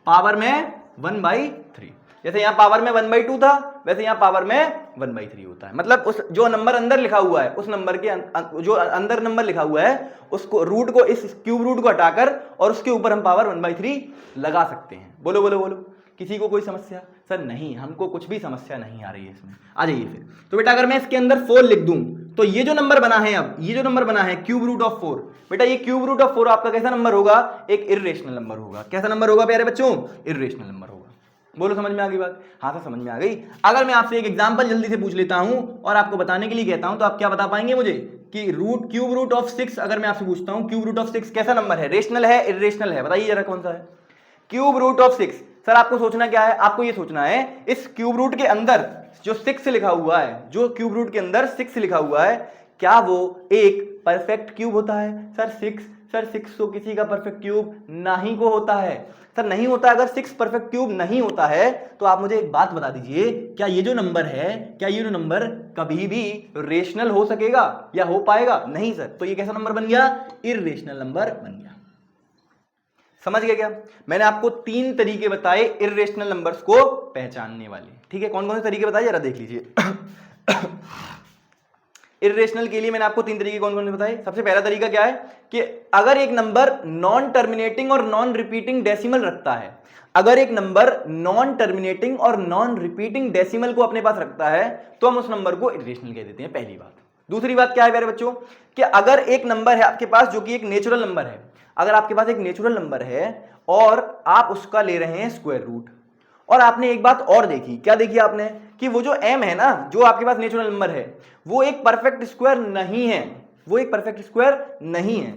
पावर में 1/3। जैसे यहां पावर में 1/2 था, वैसे यहां पावर में 1/3 होता है। मतलब उस जो नंबर अंदर लिखा हुआ है, उस नंबर के जो अंदर नंबर लिखा हुआ है, उसको रूट को, इस क्यूब रूट को हटाकर और उसके ऊपर हम पावर 1/3 लगा सकते हैं। बोलो बोलो बोलो, किसी को कोई समस्या, सर नहीं, हमको कुछ भी समस्या नहीं आ रही है इसमें। आ जाइए फिर। तो बेटा अगर मैं इसके अंदर 4 लिख दूं, तो ये जो नंबर बना है, अब ये जो नंबर बना है क्यूब रूट ऑफ 4, बेटा ये क्यूब रूट ऑफ 4 आपका कैसा नंबर होगा, एक इर्रेशनल नंबर होगा। कैसा नंबर होगा प्यारे बच्चों, इर्रेशनल नंबर होगा। बोलो समझ में आ गई बात, हाँ सर समझ में आ गई। अगर मैं आपसे एक एग्जांपल जल्दी से पूछ लेता हूं और आपको बताने के लिए कहता हूं, तो आप क्या बता पाएंगे मुझे कि क्यूब रूट ऑफ 6, अगर मैं आपसे पूछता हूं क्यूब रूट ऑफ 6 कैसा नंबर है, रेशनल है इर्रेशनल है, बताइए जरा कौन सा है। क्यूब रूट ऑफ 6, सर आपको सोचना क्या है, आपको ये सोचना है इस क्यूब रूट के अंदर जो 6 लिखा हुआ है, जो क्यूब रूट के अंदर 6 लिखा हुआ है, क्या वो एक परफेक्ट क्यूब होता है। सर सर 6 तो किसी का परफेक्ट क्यूब नहीं को होता है। सर नहीं होता, अगर 6 परफेक्ट क्यूब नहीं होता है तो आप मुझे एक बात बता दीजिए, क्या ये जो नंबर है, क्या ये जो नंबर कभी भी रेशनल हो सकेगा या हो पाएगा? नहीं सर। तो ये कैसा नंबर बन गया? इररेशनल नंबर बन गया। समझ गए क्या? मैंने आपको 3 तरीके बताए इररेशनल नंबर्स को पहचानने वाले। ठीक है, कौन कौन से तरीके बताए जरा देख लीजिए। इररेशनल के लिए मैंने आपको 3 तरीके कौन कौन से बताए। सबसे पहला तरीका क्या है कि अगर एक नंबर नॉन टर्मिनेटिंग और नॉन रिपीटिंग डेसिमल रखता है, अगर एक नंबर नॉन टर्मिनेटिंग और नॉन रिपीटिंग डेसिमल को अपने पास रखता है तो हम उस नंबर को इररेशनल कह देते हैं, पहली बात। दूसरी बात क्या है प्यारे बच्चों कि अगर एक नंबर है आपके पास जो कि एक नेचुरल नंबर है, अगर आपके पास एक नेचुरल नंबर है और आप उसका ले रहे हैं स्क्वायर रूट, और आपने एक बात और देखी, क्या देखी आपने कि वो जो m है ना, जो आपके पास नेचुरल नंबर है, वो एक परफेक्ट स्क्वायर नहीं है, वो एक परफेक्ट स्क्वायर नहीं है।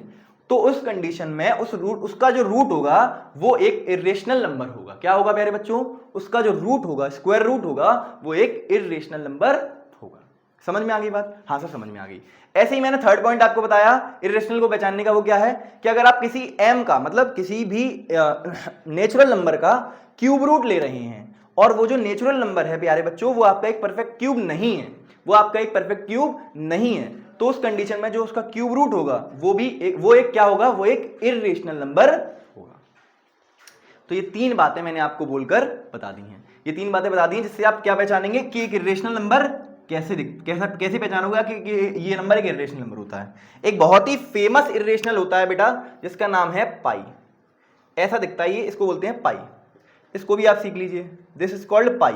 तो उस कंडीशन में उसका जो रूट होगा वो एक इररेशनल नंबर होगा। क्या होगा प्यारे बच्चों? उसका जो रूट होगा, स्क्वायर रूट होगा, वो एक इररेशनल नंबर होगा। समझ में आ गई बात? हाँ सर समझ में आ गई। ऐसे ही मैंने थर्ड पॉइंट आपको बताया इररेशनल को पहचानने का, वो क्या है कि अगर आप किसी m का मतलब किसी भी नेचुरल नंबर का क्यूब रूट ले रहे हैं और वो जो नेचुरल नंबर है प्यारे बच्चों वो आपका एक परफेक्ट क्यूब नहीं है, वो आपका एक परफेक्ट क्यूब नहीं है, तो उस कंडीशन में जो उसका क्यूब रूट होगा वो एक क्या होगा? वो एक इररेशनल नंबर होगा। तो ये 3 बातें मैंने आपको बोलकर बता दी हैं, ये 3 बातें बता दी हैं जिससे आप क्या पहचानेंगे कि एक इररेशनल नंबर कैसे पहचानोगे कि ये नंबर एक इररेशनल नंबर होता है। एक बहुत ही फेमस इररेशनल होता है बेटा जिसका नाम है पाई। ऐसा दिखता है ये, इसको बोलते हैं पाई। इसको भी आप सीख लीजिए, दिस इज कॉल्ड पाई।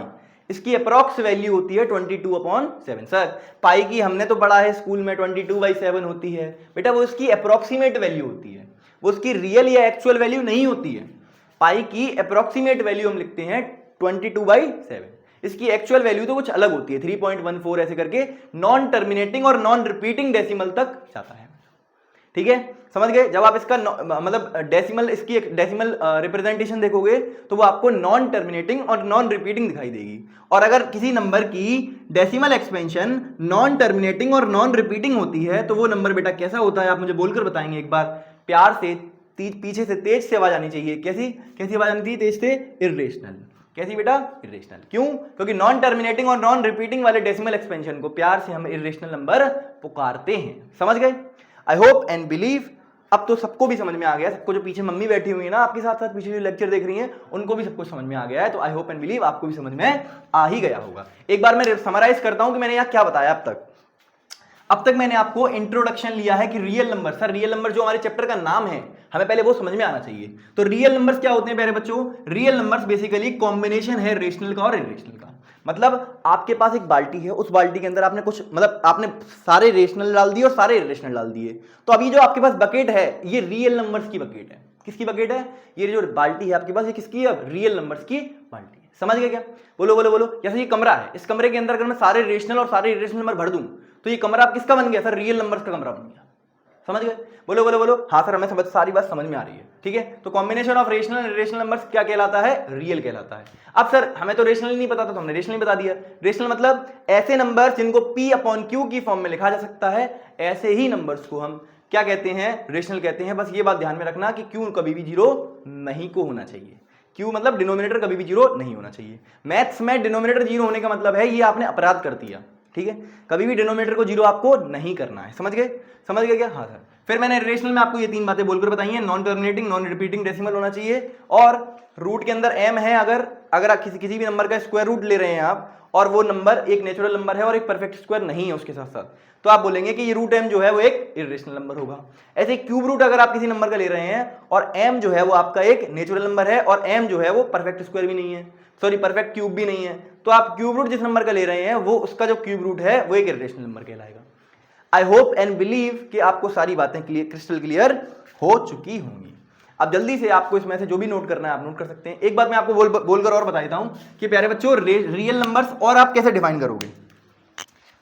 इसकी अप्रॉक्स वैल्यू होती है 22/7। सर पाई की हमने तो पढ़ा है स्कूल में 22/7 होती है। बेटा वो इसकी अप्रॉक्सीमेट वैल्यू होती है, वो उसकी रियल या एक्चुअल वैल्यू नहीं होती है। पाई की अप्रॉक्सीमेट वैल्यू हम लिखते हैं 22/7। इसकी एक्चुअल वैल्यू तो कुछ अलग होती है, 3.14 ऐसे करके नॉन टर्मिनेटिंग और नॉन रिपीटिंग डेसिमल तक जाता है। ठीक है, समझ गए? जब आप इसका मतलब डेसिमल, इसकी एक डेसिमल रिप्रेजेंटेशन देखोगे तो वो आपको नॉन टर्मिनेटिंग और नॉन रिपीटिंग दिखाई देगी। और अगर किसी नंबर की डेसिमल एक्सपेंशन नॉन टर्मिनेटिंग और नॉन रिपीटिंग होती है तो वो नंबर बेटा कैसा होता है आप मुझे बोलकर बताएंगे एक बार। प्यार से पीछे से तेज से आवाज आनी चाहिए। कैसी आवाज आनी चाहिए? तेज से। इररेशनल। कैसी बेटा? इररेशनल। क्यों? क्योंकि नॉन टर्मिनेटिंग और नॉन रिपीटिंग वाले डेसिमल एक्सपेंशन को प्यार से हम इररेशनल नंबर पुकारते हैं। समझ गए? आई होप एंड बिलीव अब तो सबको भी समझ में आ गया, सबको जो पीछे मम्मी बैठी हुई है ना आपके साथ साथ पीछे जो लेक्चर देख रही हैं उनको भी सब कुछ समझ में आ गया है। तो आई होप एंड बिलीव आपको भी समझ में आ ही गया होगा। एक बार मैं समराइज करता हूं कि मैंने यहाँ क्या बताया अब तक मैंने आपको इंट्रोडक्शन लिया है कि real number. Sir real number जो हमारे चैप्टर का नाम है हमें पहले वो समझ में आना चाहिए। तो रियल नंबर्स क्या होते हैं प्यारे बच्चों? रियल नंबर्स बेसिकली कॉम्बिनेशन है रेशनल का और इररेशनल का। मतलब आपके पास एक बाल्टी है, उस बाल्टी के अंदर आपने कुछ मतलब आपने सारे रेशनल डाल दिए और सारे इररेशनल डाल दिए, तो अभी जो आपके पास बकेट है ये रियल नंबर्स की बकेट है। किसकी बकेट है? ये जो बाल्टी है आपके पास ये किसकी है? रियल नंबर्स की बाल्टी है। समझ गए क्या? बोलो बोलो बोलो। जैसे ये कमरा है, इस कमरे के अंदर अगर मैं सारे रेशनल और सारे इररेशनल नंबर भर दूं तो ये कमरा आप किसका बन गया? सर रियल नंबर्स का कमरा बन गया। समझ गए? बोलो बोलो बोलो। हाँ सर हमें सारी बात समझ में आ रही है। ठीक है, तो combination of rational and irrational numbers क्या कहलाता है? रियल कहलाता है। अब सर हमें तो रेशनल नहीं पता था तो हमने रेशनल बता दिया। रेशनल मतलब ऐसे नंबर्स जिनको P/Q की फॉर्म में लिखा जा सकता है, ऐसे ही नंबर्स को हम क्या कहते हैं? रेशनल कहते हैं। बस ये बात ध्यान में रखना कि Q कभी भी 0 नहीं को होना चाहिए। Q मतलब डिनोमिनेटर कभी भी 0 नहीं होना चाहिए। मैथ्स में डिनोमिनेटर 0 होने का मतलब है ये आपने अपराध कर दिया। ठीक है, कभी भी डिनोमिनेटर को 0 आपको नहीं करना है। समझ गए? समझ गए क्या? हाँ सर। फिर मैंने इररेशनल में आपको ये 3 बातें बोलकर बताई हैं। Non terminating, non repeating decimal होना चाहिए और रूट के अंदर m है। अगर आप किसी भी नंबर का स्क्वायर रूट ले रहे हैं आप और वो नंबर एक नेचुरल नंबर है और एक परफेक्ट स्क्वायर नहीं है उसके साथ साथ, तो आप बोलेंगे कि ये रूट m जो है वो एक इररेशनल नंबर होगा। ऐसे क्यूब रूट अगर आप किसी नंबर का ले रहे हैं और m जो है वो आपका एक नेचुरल नंबर है और m जो है वो परफेक्ट स्क्वायर भी नहीं है, सॉरी परफेक्ट क्यूब भी नहीं है, तो आप क्यूब रूट जिस नंबर का ले रहे हैं वो उसका जो क्यूब रूट है वो एक इररेशनल नंबर कहलाएगा। आई होप एंड बिलीव कि आपको सारी बातें क्रिस्टल क्लियर हो चुकी होंगी। अब जल्दी से आपको इसमें से जो भी नोट करना है आप नोट कर सकते हैं। एक बात मैं आपको बोलकर और बता देता हूं कि प्यारे बच्चों रियल नंबर्स और आप कैसे डिफाइन करोगे।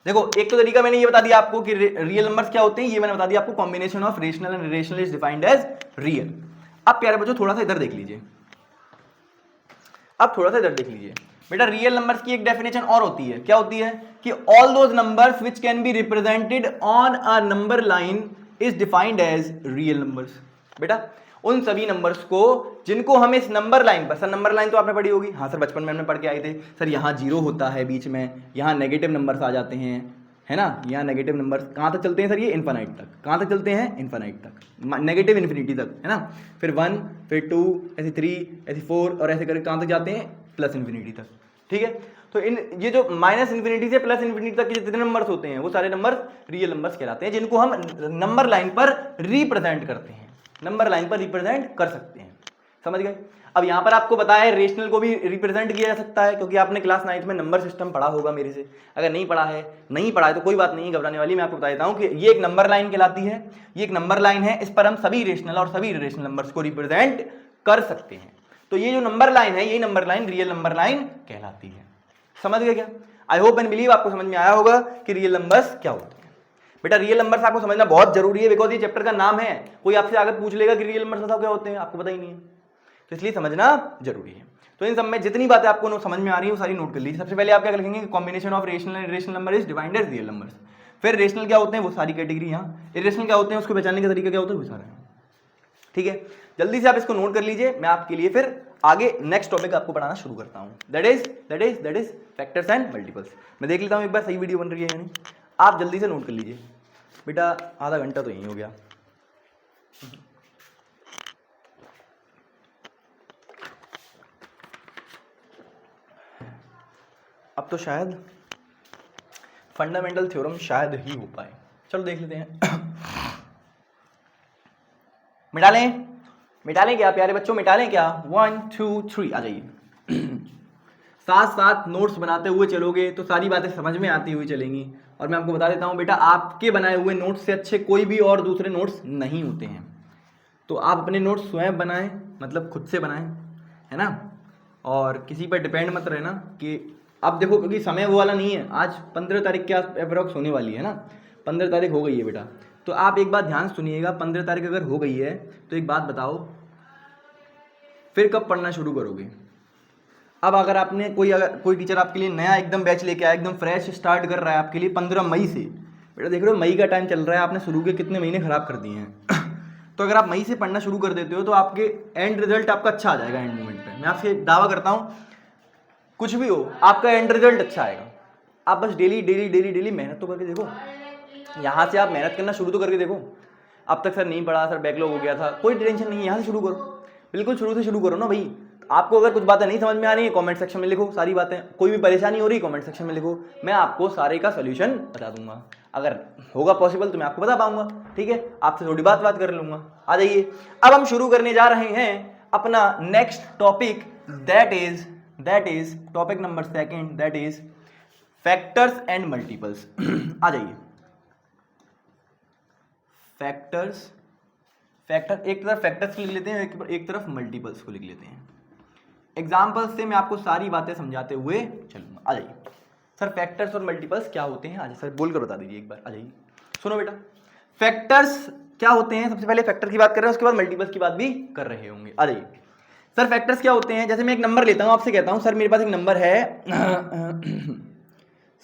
देखो एक तो तरीका मैंने ये बता दिया आपको कि रियल नंबर्स क्या होते हैं, ये मैंने बता दिया आपको। Combination of rational and irrational is defined as real. अब प्यारे बच्चों थोड़ा सा इधर देख लीजिए, अब थोड़ा सा इधर देख लीजिए बेटा। रियल नंबर्स की एक डेफिनेशन और होती है। क्या होती है कि all those numbers which can be represented on a number line is defined as real numbers. बेटा उन सभी नंबर्स को जिनको हम इस नंबर लाइन पर, सर नंबर लाइन तो आपने पढ़ी होगी, हाँ सर बचपन में हमने पढ़ के आए थे सर, यहाँ जीरो होता है बीच में, यहाँ नेगेटिव नंबर्स आ जाते हैं, है ना, यहाँ नेगेटिव नंबर्स कहाँ तक चलते हैं सर, ये इन्फानाइट तक, कहाँ तक चलते हैं, इन्फानाइट तक, नेगेटिव इन्फिनिटी तक, है ना, फिर 1 फिर 2 ऐसे 3 ऐसे 4 और ऐसे करके कहाँ तक जाते हैं, प्लस इन्फिनिटी तक, ठीक है। तो इन ये जो माइनस इन्फिनिटी से प्लस इन्फिनिटी तक के जितने नंबर्स होते हैं वो सारे नंबर रियल नंबर्स कहलाते हैं, जिनको हम नंबर लाइन पर रिप्रेजेंट करते हैं, नंबर लाइन पर रिप्रेजेंट कर सकते हैं, समझ गए। अब यहाँ पर आपको बताया है रेशनल को भी रिप्रेजेंट किया जा सकता है, क्योंकि आपने क्लास 9th में नंबर सिस्टम पढ़ा होगा मेरे से, अगर नहीं पढ़ा है तो कोई बात नहीं घबराने वाली, मैं आपको बता देता हूँ कि ये एक नंबर लाइन कहलाती है, ये एक नंबर लाइन है, इस पर हम सभी रेशनल और सभी इरेशनल नंबर्स को रिप्रेजेंट कर सकते हैं। तो ये जो नंबर लाइन है, यही number line real number line कहलाती है, समझ गए क्या। आई होप एंड बिलीव आपको समझ में आया होगा कि रियल नंबर्स क्या होते हैं। बेटा रियल नंबर्स आपको समझना बहुत जरूरी है, बिकॉज ये चैप्टर का नाम है, कोई आपसे आगे पूछ लेगा कि रियल नंबर्स बताओ क्या होते हैं, आपको पता ही नहीं है, तो इसलिए समझना जरूरी है। तो इन सब में जितनी बातें आपको समझ में आ रही है वो सारी नोट कर लीजिए। सबसे पहले आप क्या लिखेंगे, combination of rational and irrational number is defined as real numbers. फिर रेशनल क्या होते हैं वो सारी कैटेगरी यहाँ, इरेशनल क्या होते हैं उसको पहचानने का तरीका क्या होता है वो सारा, ठीक है। जल्दी से आप इसको नोट कर लीजिए, मैं आपके लिए फिर आगे नेक्स्ट टॉपिक आपको पढ़ाना शुरू करता हूँ, that is factors and multiples. मैं देख लेता हूँ एक बार सही वीडियो बन रही है यानी, आप जल्दी से नोट कर लीजिए। बेटा आधा घंटा तो यही हो गया। अब तो शायद फंडामेंटल थ्योरम शायद ही हो पाए, चलो देख लेते हैं। मिटा लें क्या प्यारे बच्चों, मिटा लें क्या, 1 2 3 आ जाइए। साथ साथ नोट्स बनाते हुए चलोगे तो सारी बातें समझ में आती हुई चलेंगी। और मैं आपको बता देता हूँ बेटा, आपके बनाए हुए नोट्स से अच्छे कोई भी और दूसरे नोट्स नहीं होते हैं, तो आप अपने नोट्स स्वयं बनाएं, मतलब खुद से बनाएं, है ना, और किसी पर डिपेंड मत रहना कि अब देखो, क्योंकि समय वो वाला नहीं है, आज 15 तारीख के अप्रॉक्स होने वाली है ना, 15 तारीख हो गई है बेटा, तो आप एक बात ध्यान सुनिएगा, 15 तारीख अगर हो गई है तो एक बात बताओ, फिर कब पढ़ना शुरू करोगे। अब अगर आपने कोई टीचर आपके लिए नया एकदम बैच लेके आया, एकदम फ्रेश स्टार्ट कर रहा है आपके लिए 15 मई से, बेटा देख रहे हो मई का टाइम चल रहा है, आपने शुरू के कितने महीने खराब कर दिए हैं। तो अगर आप मई से पढ़ना शुरू कर देते हो तो आपके एंड रिजल्ट आपका अच्छा आ जाएगा, एंड मोमेंट पे मैं आपसे दावा करता हूँ, कुछ भी हो आपका एंड रिजल्ट अच्छा आएगा। आप बस डेली मेहनत तो करके देखो, यहाँ से आप मेहनत करना शुरू तो करके देखो। अब तक सर नहीं पढ़ा, सर बैकलॉग हो गया था, कोई टेंशन नहीं है, यहाँ से शुरू करो, बिल्कुल शुरू से शुरू करो ना भाई। आपको अगर कुछ बातें नहीं समझ में आ रही है कमेंट सेक्शन में लिखो, सारी बातें, कोई भी परेशानी हो रही है कमेंट सेक्शन में लिखो, मैं आपको सारे का सोल्यूशन बता दूंगा, अगर होगा पॉसिबल तो मैं आपको बता पाऊंगा, ठीक है, आपसे थोड़ी बात कर लूंगा। आ जाइए, अब हम शुरू करने जा रहे हैं अपना next topic, that is topic number 2, that is factors and multiples. आ जाइए, फैक्टर एक तरफ फैक्टर्स लिख लेते हैं, एक तरफ मल्टीपल्स को लिख लेते हैं। एग्जाम्पल्स से मैं आपको सारी बातें समझाते हुए चलूंगा। आ जाइए सर, फैक्टर्स और मल्टीपल्स क्या होते हैं, आ जाइए सर बोलकर बता दीजिए एक बार। आ जाइए, सुनो बेटा, फैक्टर्स क्या होते हैं, सबसे पहले फैक्टर की बात कर रहे हैं, उसके बाद मल्टीपल्स की बात भी कर रहे होंगे। आ जाइए सर, फैक्टर्स क्या होते हैं, जैसे मैं एक नंबर लेता हूं, आपसे कहता हूं सर मेरे पास एक नंबर है,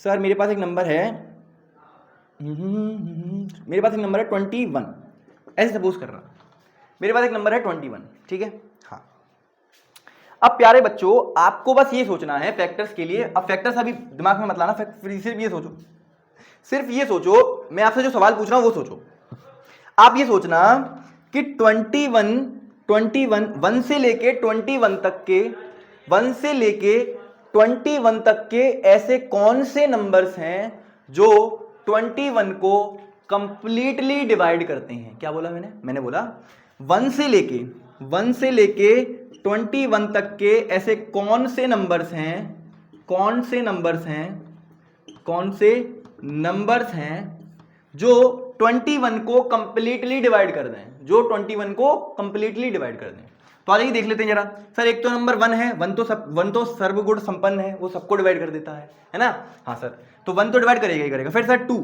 सर मेरे पास एक नंबर है 21, ऐसे सपोज कर रहा हूं, मेरे पास एक नंबर है 21, ठीक है। हाँ, अब प्यारे बच्चों आपको बस ये सोचना है फैक्टर्स के लिए, अब फैक्टर्स अभी दिमाग में मत लाना, सिर्फ ये सोचो, मैं आपसे जो सवाल पूछ रहा हूं वो सोचो। आप ये सोचना कि 1 से लेके 21 तक के ऐसे कौन से नंबर्स हैं जो 21 को कंप्लीटली डिवाइड करते हैं। क्या बोला मैंने बोला 1 से लेके 21 तक के ऐसे कौन से नंबर्स हैं जो 21 को कंप्लीटली डिवाइड कर दें, तो आ जाइए देख लेते हैं जरा। सर एक तो नंबर 1 है, 1 तो सर्वगुण संपन्न है, वो सबको डिवाइड कर देता है ना। हाँ सर, तो 1 तो डिवाइड करेगा ही करेगा। फिर सर 2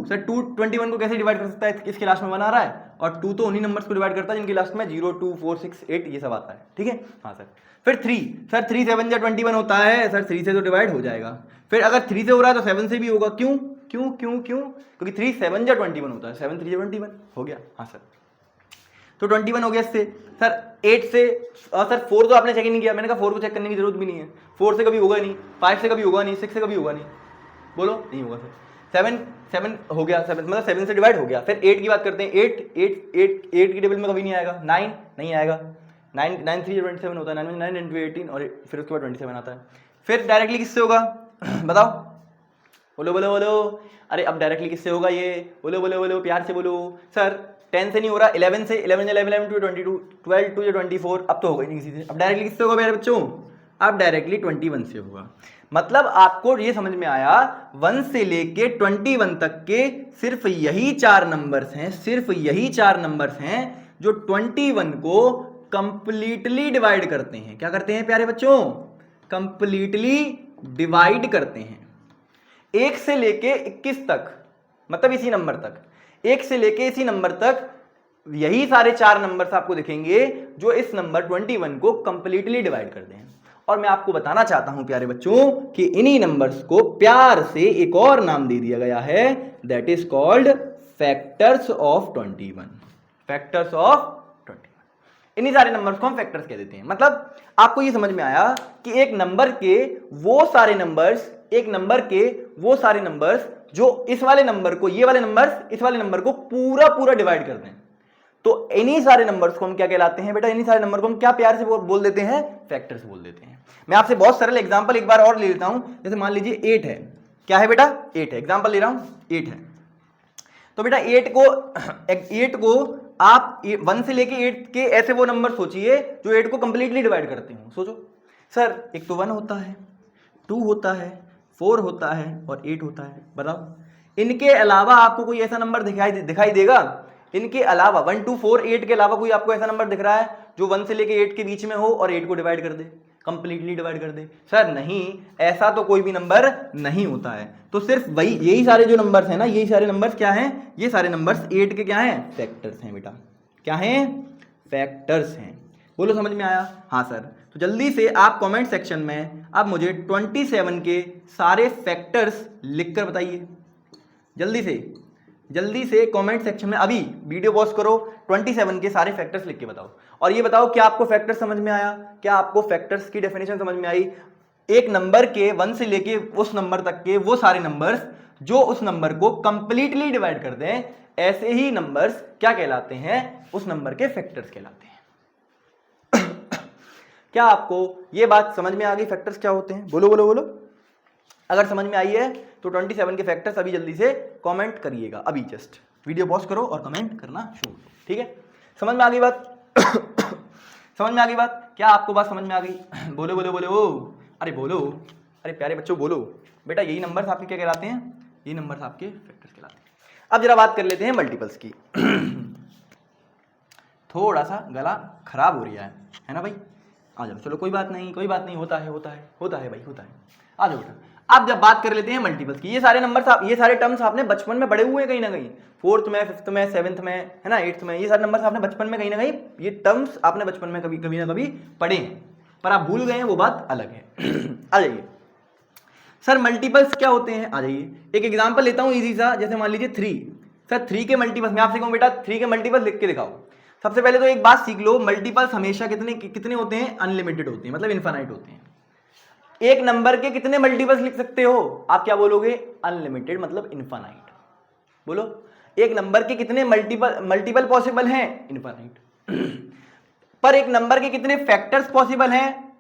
21 को कैसे डिवाइड कर सकता है, इसके लास्ट में 1 आ रहा है, और 2 तो उन्हीं नंबर्स को डिवाइड करता है जिनके लास्ट में 0 2 4 6 8 ये सब आता है, ठीक है। हाँ सर, फिर 3 7 या 21 होता है, सर 3 से तो डिवाइड हो जाएगा। फिर अगर 3 से हो रहा है तो 7 से भी होगा, क्यों, क्योंकि 3 7 या 21 होता है, 7 3 21 हो गया। हाँ सर, तो 21 हो गया इससे। सर 8 से सर 4 तो आपने चेक ही नहीं किया, मैंने कहा 4 को चेक करने की जरूरत भी नहीं है, 4 से कभी होगा नहीं, 5 से कभी होगा नहीं, 6 से कभी होगा नहीं, बोलो नहीं होगा सर। 7 हो गया, 7 मतलब 7 से डिवाइड हो गया। फिर 8 की बात करते हैं, 8 की टेबल में कभी नहीं आएगा, 9 नहीं आएगा, 9 3 27 होता है, 9 9 into 18 और फिर उसके बाद 27 आता है। फिर डायरेक्टली किससे होगा बताओ, बोलो बोलो बोलो, अरे अब डायरेक्टली किससे होगा ये, बोलो बोलो बोलो प्यार से बोलो। सर 10 से नहीं हो रहा, 11 से, 11 11 to 22, 12 to 24, अब तो होगा ही नहीं किसी से। अब डायरेक्टली किससे होगा मेरे बच्चों, अब डायरेक्टली 21 से होगा। मतलब आपको ये समझ में आया 1 से लेके 21 तक के सिर्फ यही 4 नंबर्स हैं, सिर्फ यही 4 नंबर्स हैं जो 21 को कंप्लीटली डिवाइड करते हैं। क्या करते हैं प्यारे बच्चों, कंप्लीटली डिवाइड करते हैं। 1 से लेके 21 तक, मतलब इसी नंबर तक, 1 से लेके इसी नंबर तक यही सारे 4 नंबर्स आपको दिखेंगे जो इस नंबर 21 को कंप्लीटली डिवाइड करते हैं। और मैं आपको बताना चाहता हूं प्यारे बच्चों कि इन्हीं नंबर्स को प्यार से एक और नाम दे दिया गया है, that is called factors of 21। Factors of 21, इन्हीं सारे नंबर्स को हम फैक्टर्स कह देते हैं। मतलब आपको ये समझ में आया कि एक नंबर के वो सारे नंबर्स, एक नंबर के वो सारे नंबर्स जो इस वाले नंबर को, ये वाले नंबर्स इस वाले नंबर को पूरा पूरा डिवाइड करते हैं, तो इन्हीं सारे नंबर्स को हम क्या कहलाते हैं बेटा, इन्हीं सारे नंबर को हम क्या प्यार से बोल देते हैं, फैक्टर्स बोल देते हैं। मैं आपसे बहुत सरल एग्जांपल एक बार और ले लेता हूं, जैसे मान लीजिए 8 है, क्या है बेटा 8 है, एग्जांपल ले रहा हूं 8 है। तो बेटा 8 को आप 1 से लेके 8 के ऐसे वो नंबर सोचिए जो 8 को कंप्लीटली डिवाइड करते हो। सोचो सर, एक तो 1 होता है, 2 होता है, 4 होता है और 8 होता है, बताओ इनके अलावा आपको कोई ऐसा नंबर दिखाई देगा? इनके अलावा 1 2 4 8 के अलावा कोई आपको ऐसा नंबर दिख रहा है जो 1 से लेके 8 के बीच में हो और 8 को डिवाइड कर दे, कंप्लीटली डिवाइड कर दे? सर नहीं, ऐसा तो कोई भी नंबर नहीं होता है। तो सिर्फ वही, यही सारे जो नंबर्स हैं ना, यही सारे नंबर्स क्या हैं, ये सारे नंबर्स 8 के क्या हैं, फैक्टर्स हैं बेटा। क्या हैं, फैक्टर्स हैं। बोलो समझ में आया? हाँ सर। तो जल्दी से आप कमेंट सेक्शन में अब मुझे 27 के सारे फैक्टर्स लिखकर बताइए। जल्दी से कमेंट सेक्शन में अभी वीडियो पॉज करो, 27 के सारे फैक्टर्स लिख के बताओ। और ये बताओ क्या आपको फैक्टर्स समझ में आया? क्या आपको फैक्टर्स की डेफिनेशन समझ में आई? एक नंबर के 1 से लेके उस नंबर तक के वो सारे नंबर्स जो उस नंबर को कंप्लीटली डिवाइड कर दें, ऐसे ही नंबर्स क्या कहलाते हैं, उस नंबर के फैक्टर्स कहलाते हैं। क्या आपको ये बात समझ में आ गई, फैक्टर्स क्या होते हैं? बोलो बोलो बोलो। अगर समझ में आई है तो 27 के फैक्टर्स अभी जल्दी से कमेंट करिएगा। अभी जस्ट वीडियो पॉज करो और कमेंट करना शुरू, ठीक है? समझ में आ गई बात? समझ में आ गई बात? क्या आपको बात समझ में आ गई? बोलो बोलो बोलो, अरे बोलो, अरे प्यारे बच्चों बोलो। बेटा यही नंबर्स आपके क्या कहलाते हैं, ये नंबर्स आपके फैक्टर्स कहलाते हैं। अब जरा बात कर लेते हैं मल्टीपल्स की। थोड़ा सा गला खराब हो रहा है ना भाई? आ जाओ, चलो कोई बात नहीं, कोई बात नहीं, होता है भाई, होता है। आ जाओ बेटा। अब जब बात कर लेते हैं मल्टीपल्स की, ये सारे नंबर्स आप, ये सारे टर्म्स आपने बचपन में पढ़े हुए हैं कहीं ना कहीं, 4th में, 5th में, 7th में, है ना, 8th में, ये सारे नंबर्स आपने बचपन में कहीं ना कहीं, ये टर्म्स आपने बचपन में कभी ना कभी पढ़े हैं, पर आप भूल गए हैं, वो बात अलग है। आ जाइए सर, मल्टीपल्स क्या होते हैं? आ जाइए, एक एग्जाम्पल लेता हूँ इजी सा, जैसे मान लीजिए 3। सर 3 के मल्टीपल्स, मैं आपसे कहूँ बेटा 3 के मल्टीपल्स लिख के दिखाओ। सबसे पहले तो एक बात सीख लो, मल्टीपल्स हमेशा कितने होते हैं, अनलिमिटेड होते हैं, मतलब इनफाइनाइट होते हैं। एक नंबर के कितने मल्टीपल्स लिख सकते हो? आप क्या बोलोगे? अनलिमिटेड, मतलब इनफाइनाइट। बोलो, एक नंबर के कितने मल्टीपल पॉसिबल हैं? इनफाइनाइट। पर एक नंबर के कितने फैक्टर्स पॉसिबल हैं?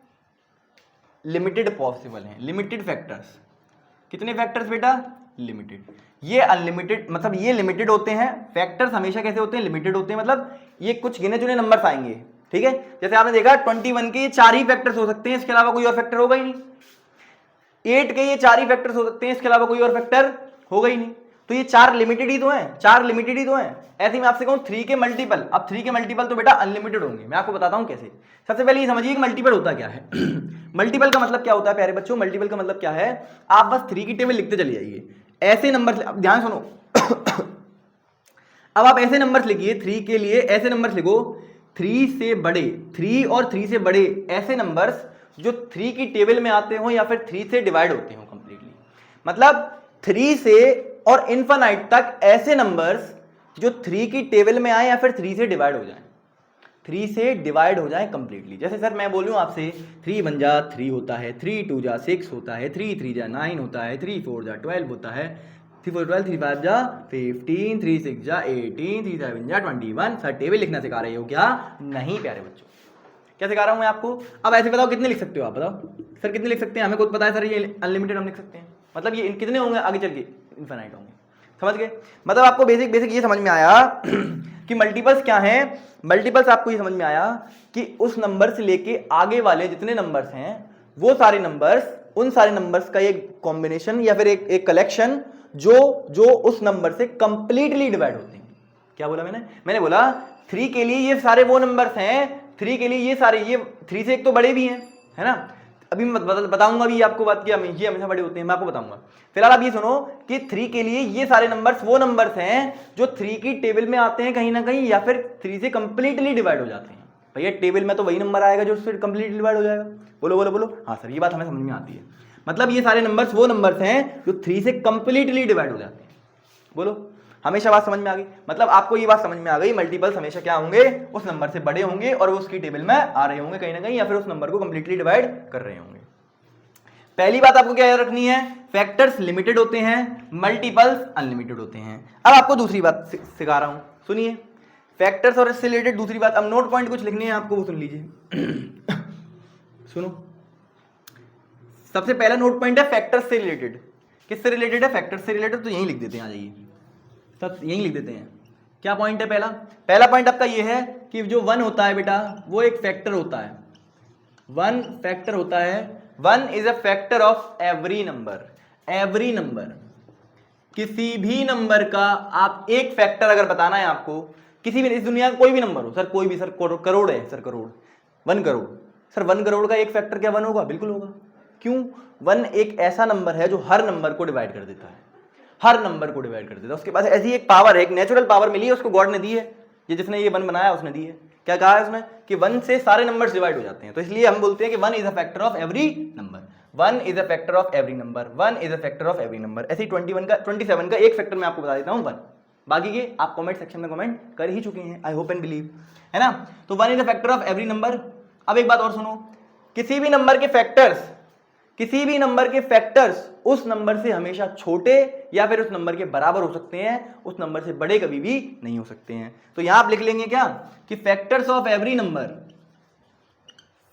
लिमिटेड पॉसिबल हैं, लिमिटेड फैक्टर्स। कितने फैक्टर्स बेटा? लिमिटेड। ये अनलिमिटेड, मतलब ये लिमिटेड होते हैं। फैक्टर्स हमेशा कैसे होते हैं? लिमिटेड होते हैं, मतलब ये कुछ गिने चुने नंबर्स आएंगे, ठीक है? जैसे आपने देखा 21 के ये 4 ही फैक्टर्स हो सकते हैं, इसके अलावा कोई और फैक्टर होगा ही नहीं। 8 के ये 4 ही फैक्टर्स हो सकते हैं, इसके अलावा कोई और फैक्टर होगा ही नहीं। तो ये 4 लिमिटेड ही तो हैं, 4 लिमिटेड ही तो हैं। ऐसे मैं आपसे कहूं 3 के मल्टीपल, अब 3 के मल्टीपल तो बेटा अनलिमिटेड होंगे। मैं आपको बताता हूं कैसे। सबसे पहले ये समझिए कि मल्टीपल होता क्या है। मल्टीपल का मतलब क्या होता है प्यारे बच्चों? मल्टीपल का मतलब क्या है? आप बस 3 की टेबल लिखते चले जाइए, ऐसे नंबर, अब ध्यान सुनो। अब आप ऐसे नंबर्स लिखिए, 3 के लिए ऐसे नंबर्स लिखो, 3 से बड़े, 3 और 3 से बड़े ऐसे नंबर्स जो 3 की टेबल में आते हो या फिर 3 से डिवाइड होते हो कंप्लीटली। मतलब 3 से और इनफाइनाइट तक ऐसे नंबर्स जो 3 की टेबल में आए या फिर 3 से डिवाइड हो जाए। 3 से डिवाइड हो जाए कंप्लीटली। जैसे सर मैं बोलूँ आपसे 3 1 जा 3 होता है, 3 2 जा 6 होता है, 3 3 जा 9 होता है, 3 4 जा 12 होता है, 3 4 12, 3 5 जा 15, 3 6 जा 18, 3 7 जा 21। सर टेबल लिखना सिखा रहे हो क्या? नहीं प्यारे बच्चों, क्या सिखा रहा हूँ मैं आपको? अब ऐसे बताओ कितने लिख सकते हो आप? बताओ सर कितने लिख सकते हैं? हमें खुद पता है सर, ये अनलिमिटेड हम लिख सकते हैं। मतलब ये कितने होंगे आगे चल के? इनफाइनाइट होंगे। समझ गए? मतलब आपको बेसिक ये समझ में आया कि मल्टीपल्स क्या हैं। मल्टीपल्स आपको ये समझ में आया कि उस नंबर से लेके आगे वाले जितने नंबर्स हैं वो सारे नंबर्स, उन सारे नंबर्स का एक कॉम्बिनेशन या फिर एक कलेक्शन जो उस नंबर से कंप्लीटली डिवाइड होते हैं। क्या बोला मैंने बोला 3 के लिए ये सारे वो नंबर्स हैं, 3 के लिए ये सारे, ये 3 से एक तो बड़े भी हैं, है ना। अभी मैं बताऊंगा भी आपको बात की, ये हमेशा बड़े होते हैं, मैं आपको बताऊंगा। फिलहाल आप ये सुनो कि 3 के लिए ये सारे नंबर्स वो नंबर्स हैं जो 3 की टेबल में आते हैं कहीं ना कहीं, या फिर 3 से कंप्लीटली डिवाइड हो जाते हैं। भैया टेबल में तो वही नंबर आएगा जो उससे कंप्लीटली डिवाइड हो जाएगा। बोलो बोलो बोलो। हाँ सर ये बात हमें समझ में आती है। मतलब ये सारे नंबर्स वो नंबर्स हैं जो 3 से कंप्लीटली डिवाइड हो जाते हैं। बोलो, हमेशा बात समझ में आ गई। मतलब आपको ये बात समझ में आ गई, मल्टीपल्स हमेशा क्या होंगे? उस नंबर से बड़े होंगे और वो उसकी टेबल में आ रहे होंगे कहीं ना कहीं, या फिर उस नंबर को कंप्लीटली डिवाइड कर रहे होंगे। पहली बात आपको क्या याद रखनी है? फैक्टर्स लिमिटेड होते हैं, मल्टीपल्स अनलिमिटेड होते हैं। अब आपको दूसरी बात सिखा रहा हूं, सुनिए। फैक्टर्स और इससे रिलेटेड दूसरी बात, अब नोट पॉइंट कुछ लिखने हैं आपको, वो सुन लीजिए। सुनो, सबसे पहला नोट पॉइंट है फैक्टर्स से रिलेटेड। किससे रिलेटेड है? फैक्टर्स से रिलेटेड। तो यहीं लिख देते हैं, आ जाइए सब यहीं लिख देते हैं। क्या पॉइंट है? पहला पॉइंट आपका ये है कि जो 1 होता है बेटा, वो एक फैक्टर होता है। 1 फैक्टर होता है। 1 is a factor of every number. Every number, किसी भी नंबर का आप एक फैक्टर अगर बताना है आपको, किसी भी इस दुनिया का कोई भी नंबर हो, सर कोई भी, सर करोड़ है, सर करोड़, 1 करोड़, सर 1 करोड़ का एक फैक्टर क्या 1 होगा? बिल्कुल होगा। क्यों? 1 एक ऐसा नंबर है जो हर नंबर को डिवाइड कर देता है, हर नंबर को डिवाइड कर देता है। उसके पास ऐसी एक पावर है, एक नेचुरल पावर मिली है उसको, गॉड ने दी है। ये जिसने ये 1 बनाया उसने दी है। क्या कहा है उसने? कि 1 से सारे नंबर्स डिवाइड हो जाते हैं। तो इसलिए हम बोलते हैं कि 1 is a factor of every number. 1 is a factor of every number. 1 is a factor of every number. ऐसे ही 27 का एक फैक्टर मैं आपको बता देता हूं 1। बाकी के आप कमेंट सेक्शन में कमेंट कर ही चुके हैं, आई होप एंड बिलीव, है ना। तो 1 is a factor of every number. अब एक बात और सुनो, किसी भी नंबर के फैक्टर्स उस नंबर से हमेशा छोटे या फिर उस नंबर के बराबर हो सकते हैं, उस नंबर से बड़े कभी भी नहीं हो सकते हैं। तो यहां आप लिख लेंगे क्या कि factors of every number,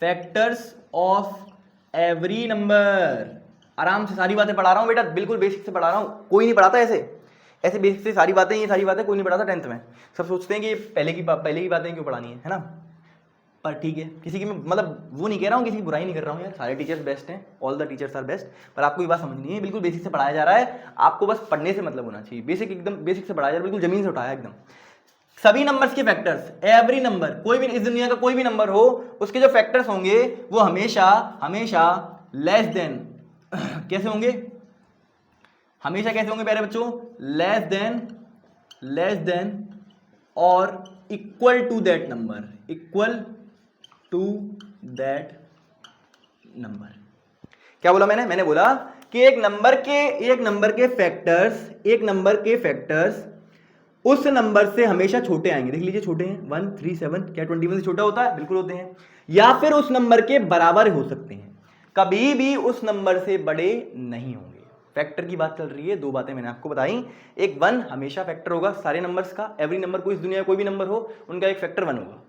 factors of every number. आराम से सारी बातें पढ़ा रहा हूं बेटा, बिल्कुल बेसिक से पढ़ा रहा हूं, कोई नहीं पढ़ाता ऐसे बेसिक से सारी बातें, ये सारी बातें कोई नहीं पढ़ाता 10th में। सब सोचते हैं कि पहले की बातें क्यों पढ़ानी है ना। पर ठीक है, किसी की मैं मतलब वो नहीं कह रहा हूँ, किसी की बुराई नहीं कर रहा हूँ यार, सारे टीचर्स बेस्ट हैं, all the teachers are best. पर आपको ये बात समझनी है, बिल्कुल बेसिक से पढ़ाया जा रहा है, आपको बस पढ़ने से मतलब होना चाहिए। बेसिक एकदम बेसिक से पढ़ाया जा रहा है, बिल्कुल जमीन से उठाया एकदम। सभी नंबर्स के फैक्टर्स, एवरी नंबर, कोई भी इस दुनिया का कोई भी नंबर हो, उसके जो फैक्टर्स होंगे वो हमेशा लेस देन कैसे होंगे? हमेशा कैसे होंगे प्यारे बच्चों? लेस देन और equal to that number, equal to that number. क्या बोला मैंने बोला कि एक नंबर के फैक्टर्स उस नंबर से हमेशा छोटे आएंगे। देख लीजिए छोटे हैं, 1 3 7, क्या 21 से छोटा होता है? बिल्कुल होते हैं। या फिर उस नंबर के बराबर हो सकते हैं, कभी भी उस नंबर से बड़े नहीं होंगे। फैक्टर की बात चल रही है, 2 बातें मैंने आपको बताई। एक 1 हमेशा फैक्टर होगा सारे नंबर्स का, एवरी नंबर को इस दुनिया कोई भी नंबर हो उनका एक फैक्टर 1 होगा।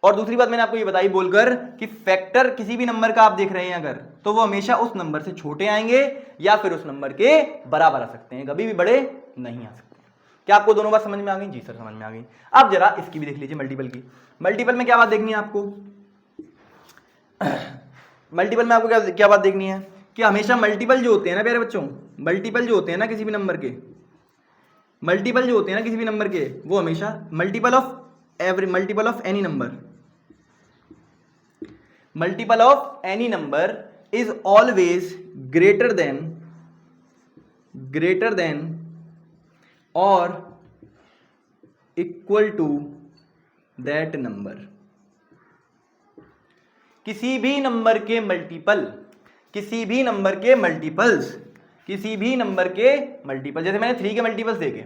और दूसरी बात मैंने आपको ये बताई बोलकर कि फैक्टर किसी भी नंबर का आप देख रहे हैं अगर, तो वो हमेशा उस नंबर से छोटे आएंगे या फिर उस नंबर के बराबर आ सकते हैं, कभी भी बड़े नहीं आ सकते। क्या आपको दोनों बात समझ में आ गई? जी सर समझ में आ गई। अब जरा इसकी भी देख लीजिए, मल्टीपल की। मल्टीपल में क्या बात देखनी है आपको? मल्टीपल में आपको क्या बात देखनी है कि हमेशा मल्टीपल जो होते हैं ना प्यारे बच्चों, मल्टीपल जो होते हैं ना किसी भी नंबर के, वो हमेशा multiple of any number is always greater than और इक्वल टू दैट नंबर। किसी भी नंबर के मल्टीपल्स, जैसे मैंने 3 के मल्टीपल्स देखे,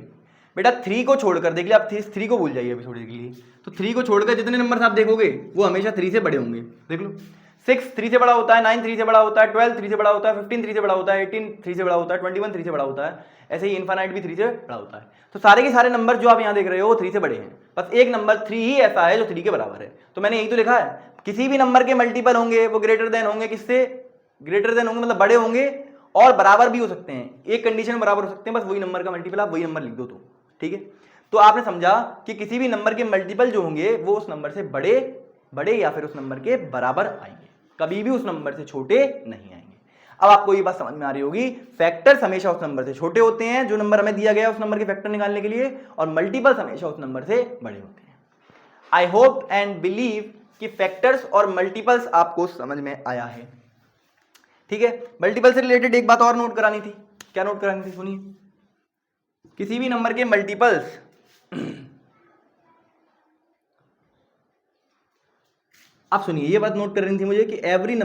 बेटा 3 को छोड़कर देख लिया, आप 3 को भूल जाइए अभी थोड़ी देर के लिए। तो 3 को छोड़कर जितने नंबर आप देखोगे वो हमेशा 3 से बड़े होंगे। देख लो 6 3 से बड़ा होता है, 9 3 से बड़ा होता है, 12 3 से बड़ा होता है, 15 3 से बड़ा होता है, 18 3 से बड़ा होता है, 21 3 से बड़ा होता है, ऐसे ही इनफाइनाइट भी 3 से बड़ा होता है। तो सारे के सारे नंबर जो आप यहाँ देख रहे हो वो 3 से बड़े हैं, बस एक नंबर 3 ही ऐसा है जो 3 के बराबर है। तो मैंने यही तो लिखा है, किसी भी नंबर के मल्टीपल होंगे वो ग्रेटर देन होंगे, किससे ग्रेटर देन होंगे मतलब बड़े होंगे और बराबर भी हो सकते हैं, एक कंडीशन में बराबर हो सकते हैं, बस वही नंबर का मल्टीपल आप वही नंबर लिख दो तो ठीक है। तो आपने समझा कि किसी भी नंबर के मल्टीपल जो होंगे वो उस नंबर से बड़े या फिर उस नंबर के बराबर आएंगे, कभी भी उस नंबर से छोटे नहीं आएंगे। अब आपको ये बात समझ में आ रही होगी, फैक्टर्स हमेशा उस नंबर से छोटे होते हैं जो नंबर हमें दिया गया है उस नंबर के फैक्टर निकालने के लिए, और मल्टीपल्स हमेशा उस नंबर से बड़े होते हैं। आई होप एंड बिलीव कि फैक्टर्स और मल्टीपल्स आपको समझ में आया है। ठीक है, मल्टीपल से रिलेटेड एक बात और नोट करानी थी। क्या नोट करानी थी, सुनिए। किसी भी नंबर के मल्टीपल्स आप सुनिए, ये बात नोट करनी थी मुझे कि every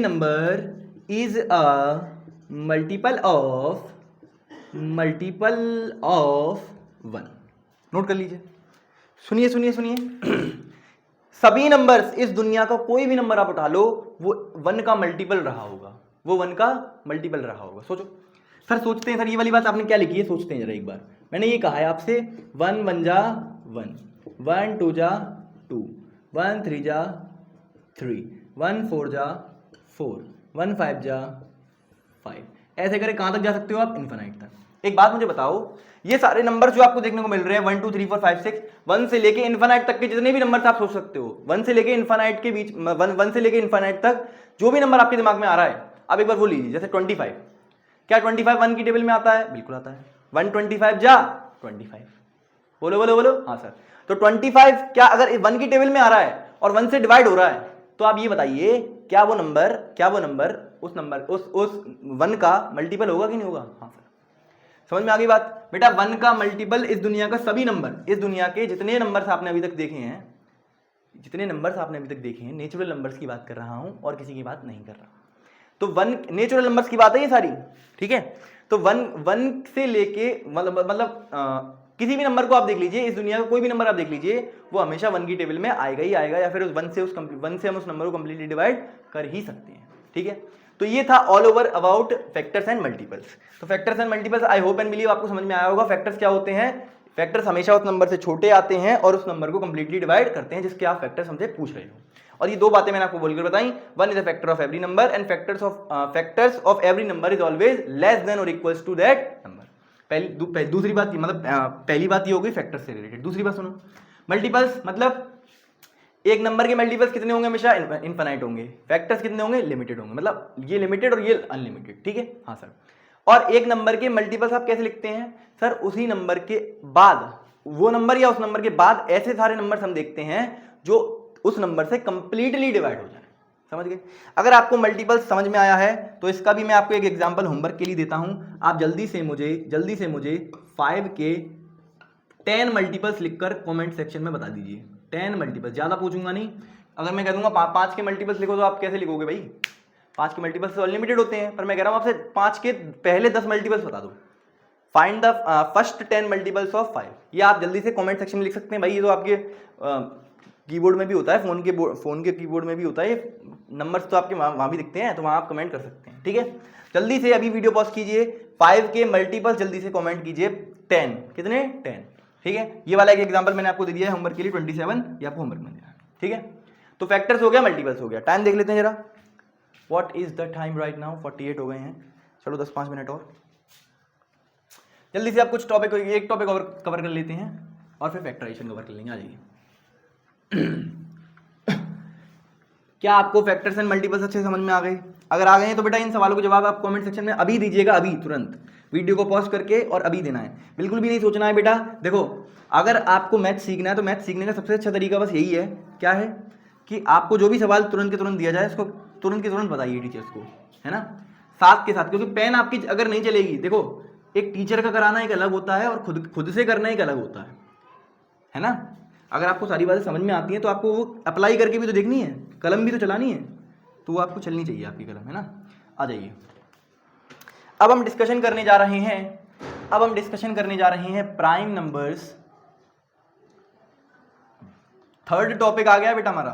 number is a multiple of 1। Note कर लीजिए, सुनिए सभी नंबर्स, इस दुनिया का कोई भी नंबर आप उठा लो वो 1 का मल्टीपल रहा होगा, वो 1 का मल्टीपल रहा होगा। सोचो सर, सोचते हैं सर ये वाली बात आपने क्या लिखी है, सोचते हैं जरा एक बार। मैंने ये कहा है आपसे 1 1 जा 1, 1 2 जा 2, 1 3 जा 3, 1 4 जा 4, 1 5 जा 5, ऐसे करके कहां तक जा सकते हो आप, इनफिनाइट तक। एक बात मुझे बताओ, ये सारे नंबर जो आपको देखने को मिल रहे हैं 1 2 3 4 5 6, 1 से लेके इनफिनाइट तक के जितने भी नंबर आप सोच सकते हो, 1 से लेके इनफिनाइट के बीच 1 से लेके इनफिनाइट तक जो भी नंबर आपके दिमाग में आ रहा है, आप एक बार वो लीजिए। जैसे 25, क्या 25 1 की टेबल में आता है? बिल्कुल आता है। 125 जा 25, बोलो हाँ सर। तो 25 क्या अगर 1 की टेबल में आ रहा है और 1 से डिवाइड हो रहा है, तो आप ये बताइए क्या वो नंबर उस 1 का मल्टीपल होगा कि नहीं होगा? हाँ सर, समझ में आ गई बात। बेटा 1 का मल्टीपल इस दुनिया का सभी नंबर, इस दुनिया के जितने नंबर्स आपने अभी तक देखे हैं, नेचुरल नंबर्स की बात कर रहा हूं और किसी की बात नहीं कर रहा। तो 1 नेचुरल नंबर्स की बात है ये सारी, ठीक है। तो 1 से लेके मतलब किसी भी नंबर को आप देख लीजिए, इस दुनिया का कोई भी नंबर आप देख लीजिए, वो हमेशा 1 की टेबल में आएगा ही आएगा, या फिर उस 1 से हम उस नंबर को कंप्लीटली डिवाइड कर ही सकते हैं, ठीक है। तो ये था all over about factors and multiples. तो factors and multiples I hope and believe आपको समझ में आया होगा। फैक्टर्स क्या होते हैं? फैक्टर्स हमेशा उस नंबर से छोटे आते हैं और उस नंबर को कंप्लीटली डिवाइड करते हैं जिसके आप फैक्टर्स हमसे पूछ रहे हो। और ये दो बातें मैंने आपको बोलकर बताई, 1 is a factor of every number and factors of every number is always less than और इक्वल्स टू दैट नंबर। दूसरी बात मतलब पहली बात ये हो गई फैक्टर्स से रिलेटेड। दूसरी बात सुनो, मल्टीपल्स मतलब एक नंबर के मल्टीपल्स कितने होंगे? हमेशा इनफिनाइट होंगे। फैक्टर्स कितने होंगे? लिमिटेड होंगे, मतलब ये लिमिटेड और ये अनलिमिटेड, ठीक है। हाँ सर। और एक नंबर के मल्टीपल्स आप कैसे लिखते हैं? सर उसी नंबर के बाद, वो नंबर या उस नंबर के बाद ऐसे सारे नंबर्स हम देखते हैं जो उस नंबर से कंप्लीटली डिवाइड हो जाए। समझ गए? अगर आपको मल्टीपल्स समझ में आया है तो इसका भी मैं आपको एक एग्जांपल होमवर्क के लिए देता हूं। आप जल्दी से मुझे 5 के 10 मल्टीपल्स लिखकर कमेंट सेक्शन में बता दीजिए। 10 मल्टीपल्स, ज्यादा पूछूंगा नहीं। अगर मैं कह दूंगा 5 के मल्टीपल्स लिखो तो आप कैसे लिखोगे भाई? 5 के मल्टीपल्स तो अनलिमिटेड होते हैं, पर मैं कह रहा हूं आपसे 5 के पहले 10 मल्टीपल्स बता दो। Find the first 10 multiples of 5। ये आप जल्दी से कमेंट सेक्शन में लिख सकते हैं भाई। ये तो आपके कीबोर्ड में भी होता है, फोन के कीबोर्ड में भी होता है, ये नंबर्स तो आपके वहां भी दिखते हैं, तो वहां आप कमेंट कर सकते हैं, ठीक है। जल्दी से अभी वीडियो पॉज कीजिए, 5 के मल्टीपल्स जल्दी से कमेंट कीजिए। 10 कितने? 10, ठीक है। ये वाला एक एग्जांपल मैंने आपको दे दिया है होमवर्क के लिए, 27 ये आपको होमवर्क में देना है, ठीक है। तो फैक्टर्स हो गया, मल्टीपल्स हो गया। टाइम देख लेते हैं जरा, what is the time right now? 48 हो गए हैं। चलो 10-5 मिनट और जल्दी से आप कुछ टॉपिक, एक टॉपिक कवर कर लेते हैं और फिर फैक्टराइजेशन कवर कर लेंगे। आ जाइए। क्या आपको फैक्टर्स एंड मल्टीपल्स अच्छे समझ में आ गए? अगर आ गए हैं तो बेटा इन सवालों के जवाब आप कमेंट सेक्शन में अभी दीजिएगा, अभी तुरंत वीडियो को पॉज करके, और अभी देना है। बिल्कुल भी नहीं सोचना है बेटा। देखो अगर आपको मैथ सीखना है तो मैथ सीखने का सबसे अच्छा तरीका बस यही है, क्या है कि आपको जो भी सवाल तुरंत के तुरंत दिया जाए उसको तुरंत के तुरंत बताइए टीचर्स को, है ना, साथ के साथ। क्योंकि पेन आपकी अगर नहीं चलेगी, देखो एक टीचर का कराना एक अलग होता है और खुद से करना एक अलग होता है ना। अगर आपको सारी बातें समझ में आती हैं तो आपको वो अप्लाई करके भी तो देखनी है, कलम भी तो चलानी है, तो वो आपको चलनी चाहिए आपकी कलम, है ना। आ जाइए, अब हम डिस्कशन करने जा रहे हैं अब हम डिस्कशन करने जा रहे हैं प्राइम नंबर्स। थर्ड टॉपिक आ गया बेटा हमारा,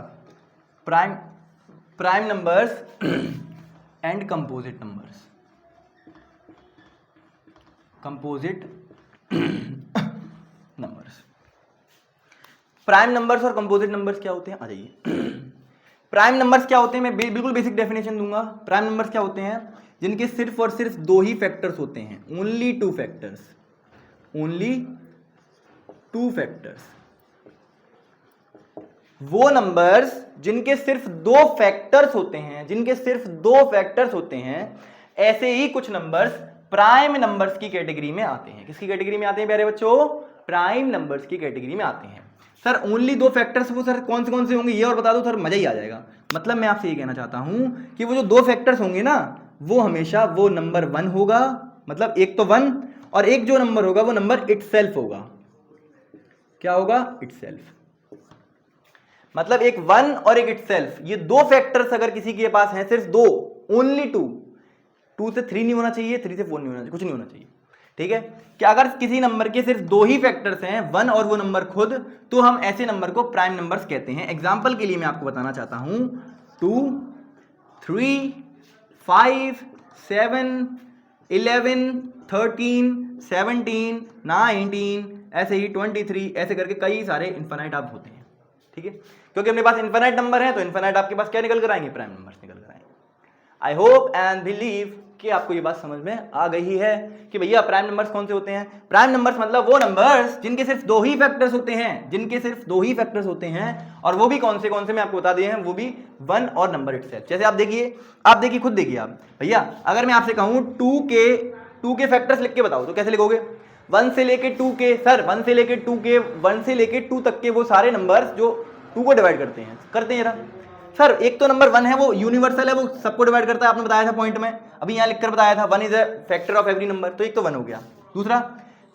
prime numbers and composite numbers. Composite numbers, prime numbers और कंपोजिट नंबर्स क्या होते हैं, आ जाइए। प्राइम नंबर्स क्या होते हैं, मैं बिल्कुल बेसिक डेफिनेशन दूंगा। प्राइम नंबर्स क्या होते हैं, जिनके सिर्फ और सिर्फ दो ही फैक्टर्स होते हैं, only two factors, only two factors. वो नंबर्स जिनके सिर्फ दो फैक्टर्स होते हैं, जिनके सिर्फ दो फैक्टर्स होते हैं, ऐसे ही कुछ नंबर्स प्राइम नंबर्स की कैटेगरी में आते हैं। किसकी कैटेगरी में आते हैं प्यारे बच्चों, प्राइम नंबर्स की कैटेगरी में आते हैं। सर ओनली दो फैक्टर्स, वो सर कौन से होंगे ये और बता दो सर, मजा ही आ जाएगा। मतलब मैं आपसे ये कहना चाहता हूं कि वो जो दो फैक्टर्स होंगे ना, वो हमेशा वो नंबर 1 होगा, मतलब एक तो 1, और एक जो नंबर होगा वो नंबर इटसेल्फ होगा। क्या होगा, इटसेल्फ। मतलब एक 1 और एक इटसेल्फ, ये दो फैक्टर्स अगर किसी के पास हैं, सिर्फ दो, ओनली 2 से 3 नहीं होना चाहिए, 3 से 4 नहीं होना चाहिए, कुछ नहीं होना चाहिए, ठीक है। कि अगर किसी नंबर के सिर्फ दो ही फैक्टर्स हैं, 1 और वो नंबर खुद, तो हम ऐसे नंबर को प्राइम नंबर्स कहते हैं। एग्जांपल के लिए मैं आपको बताना चाहता हूं, 2, 3, 5, 7, 11, 13, 17, 19, ऐसे ही 23, ऐसे करके कई सारे इन्फिनाइट आप होते हैं, ठीक है। क्योंकि अपने पास इन्फिनाइट नंबर है, तो इन्फिनाइट आपके पास क्या निकल कर आएंगे, प्राइम नंबर्स निकल कर आएंगे। आई होप एंड बिलीव कि आपको ये बात समझ में आ गई है कि भैया प्राइम नंबर्स कौन से होते हैं। प्राइम नंबर्स मतलब वो नंबर्स जिनके सिर्फ दो ही फैक्टर्स होते हैं, जिनके सिर्फ दो ही फैक्टर्स होते हैं, और वो भी कौन से मैं आपको बता दिए हैं, वो भी 1 और नंबर इटसेल्फ। जैसे आप देखिए, खुद देखिए आप भैया, अगर मैं आपसे कहूं 2 के फैक्टर्स लिख के बताओ, तो कैसे लिखोगे, 1 से लेके 2 के, सर 1 से लेके 2 तक के वो सारे नंबर्स जो 2 को डिवाइड करते हैं जरा। सर एक तो नंबर 1 है, वो यूनिवर्सल है, वो सबको डिवाइड करता है, आपने बताया था पॉइंट में, अभी यहां लिखकर बताया था, 1 is a factor of every number, तो एक तो 1 हो गया। दूसरा,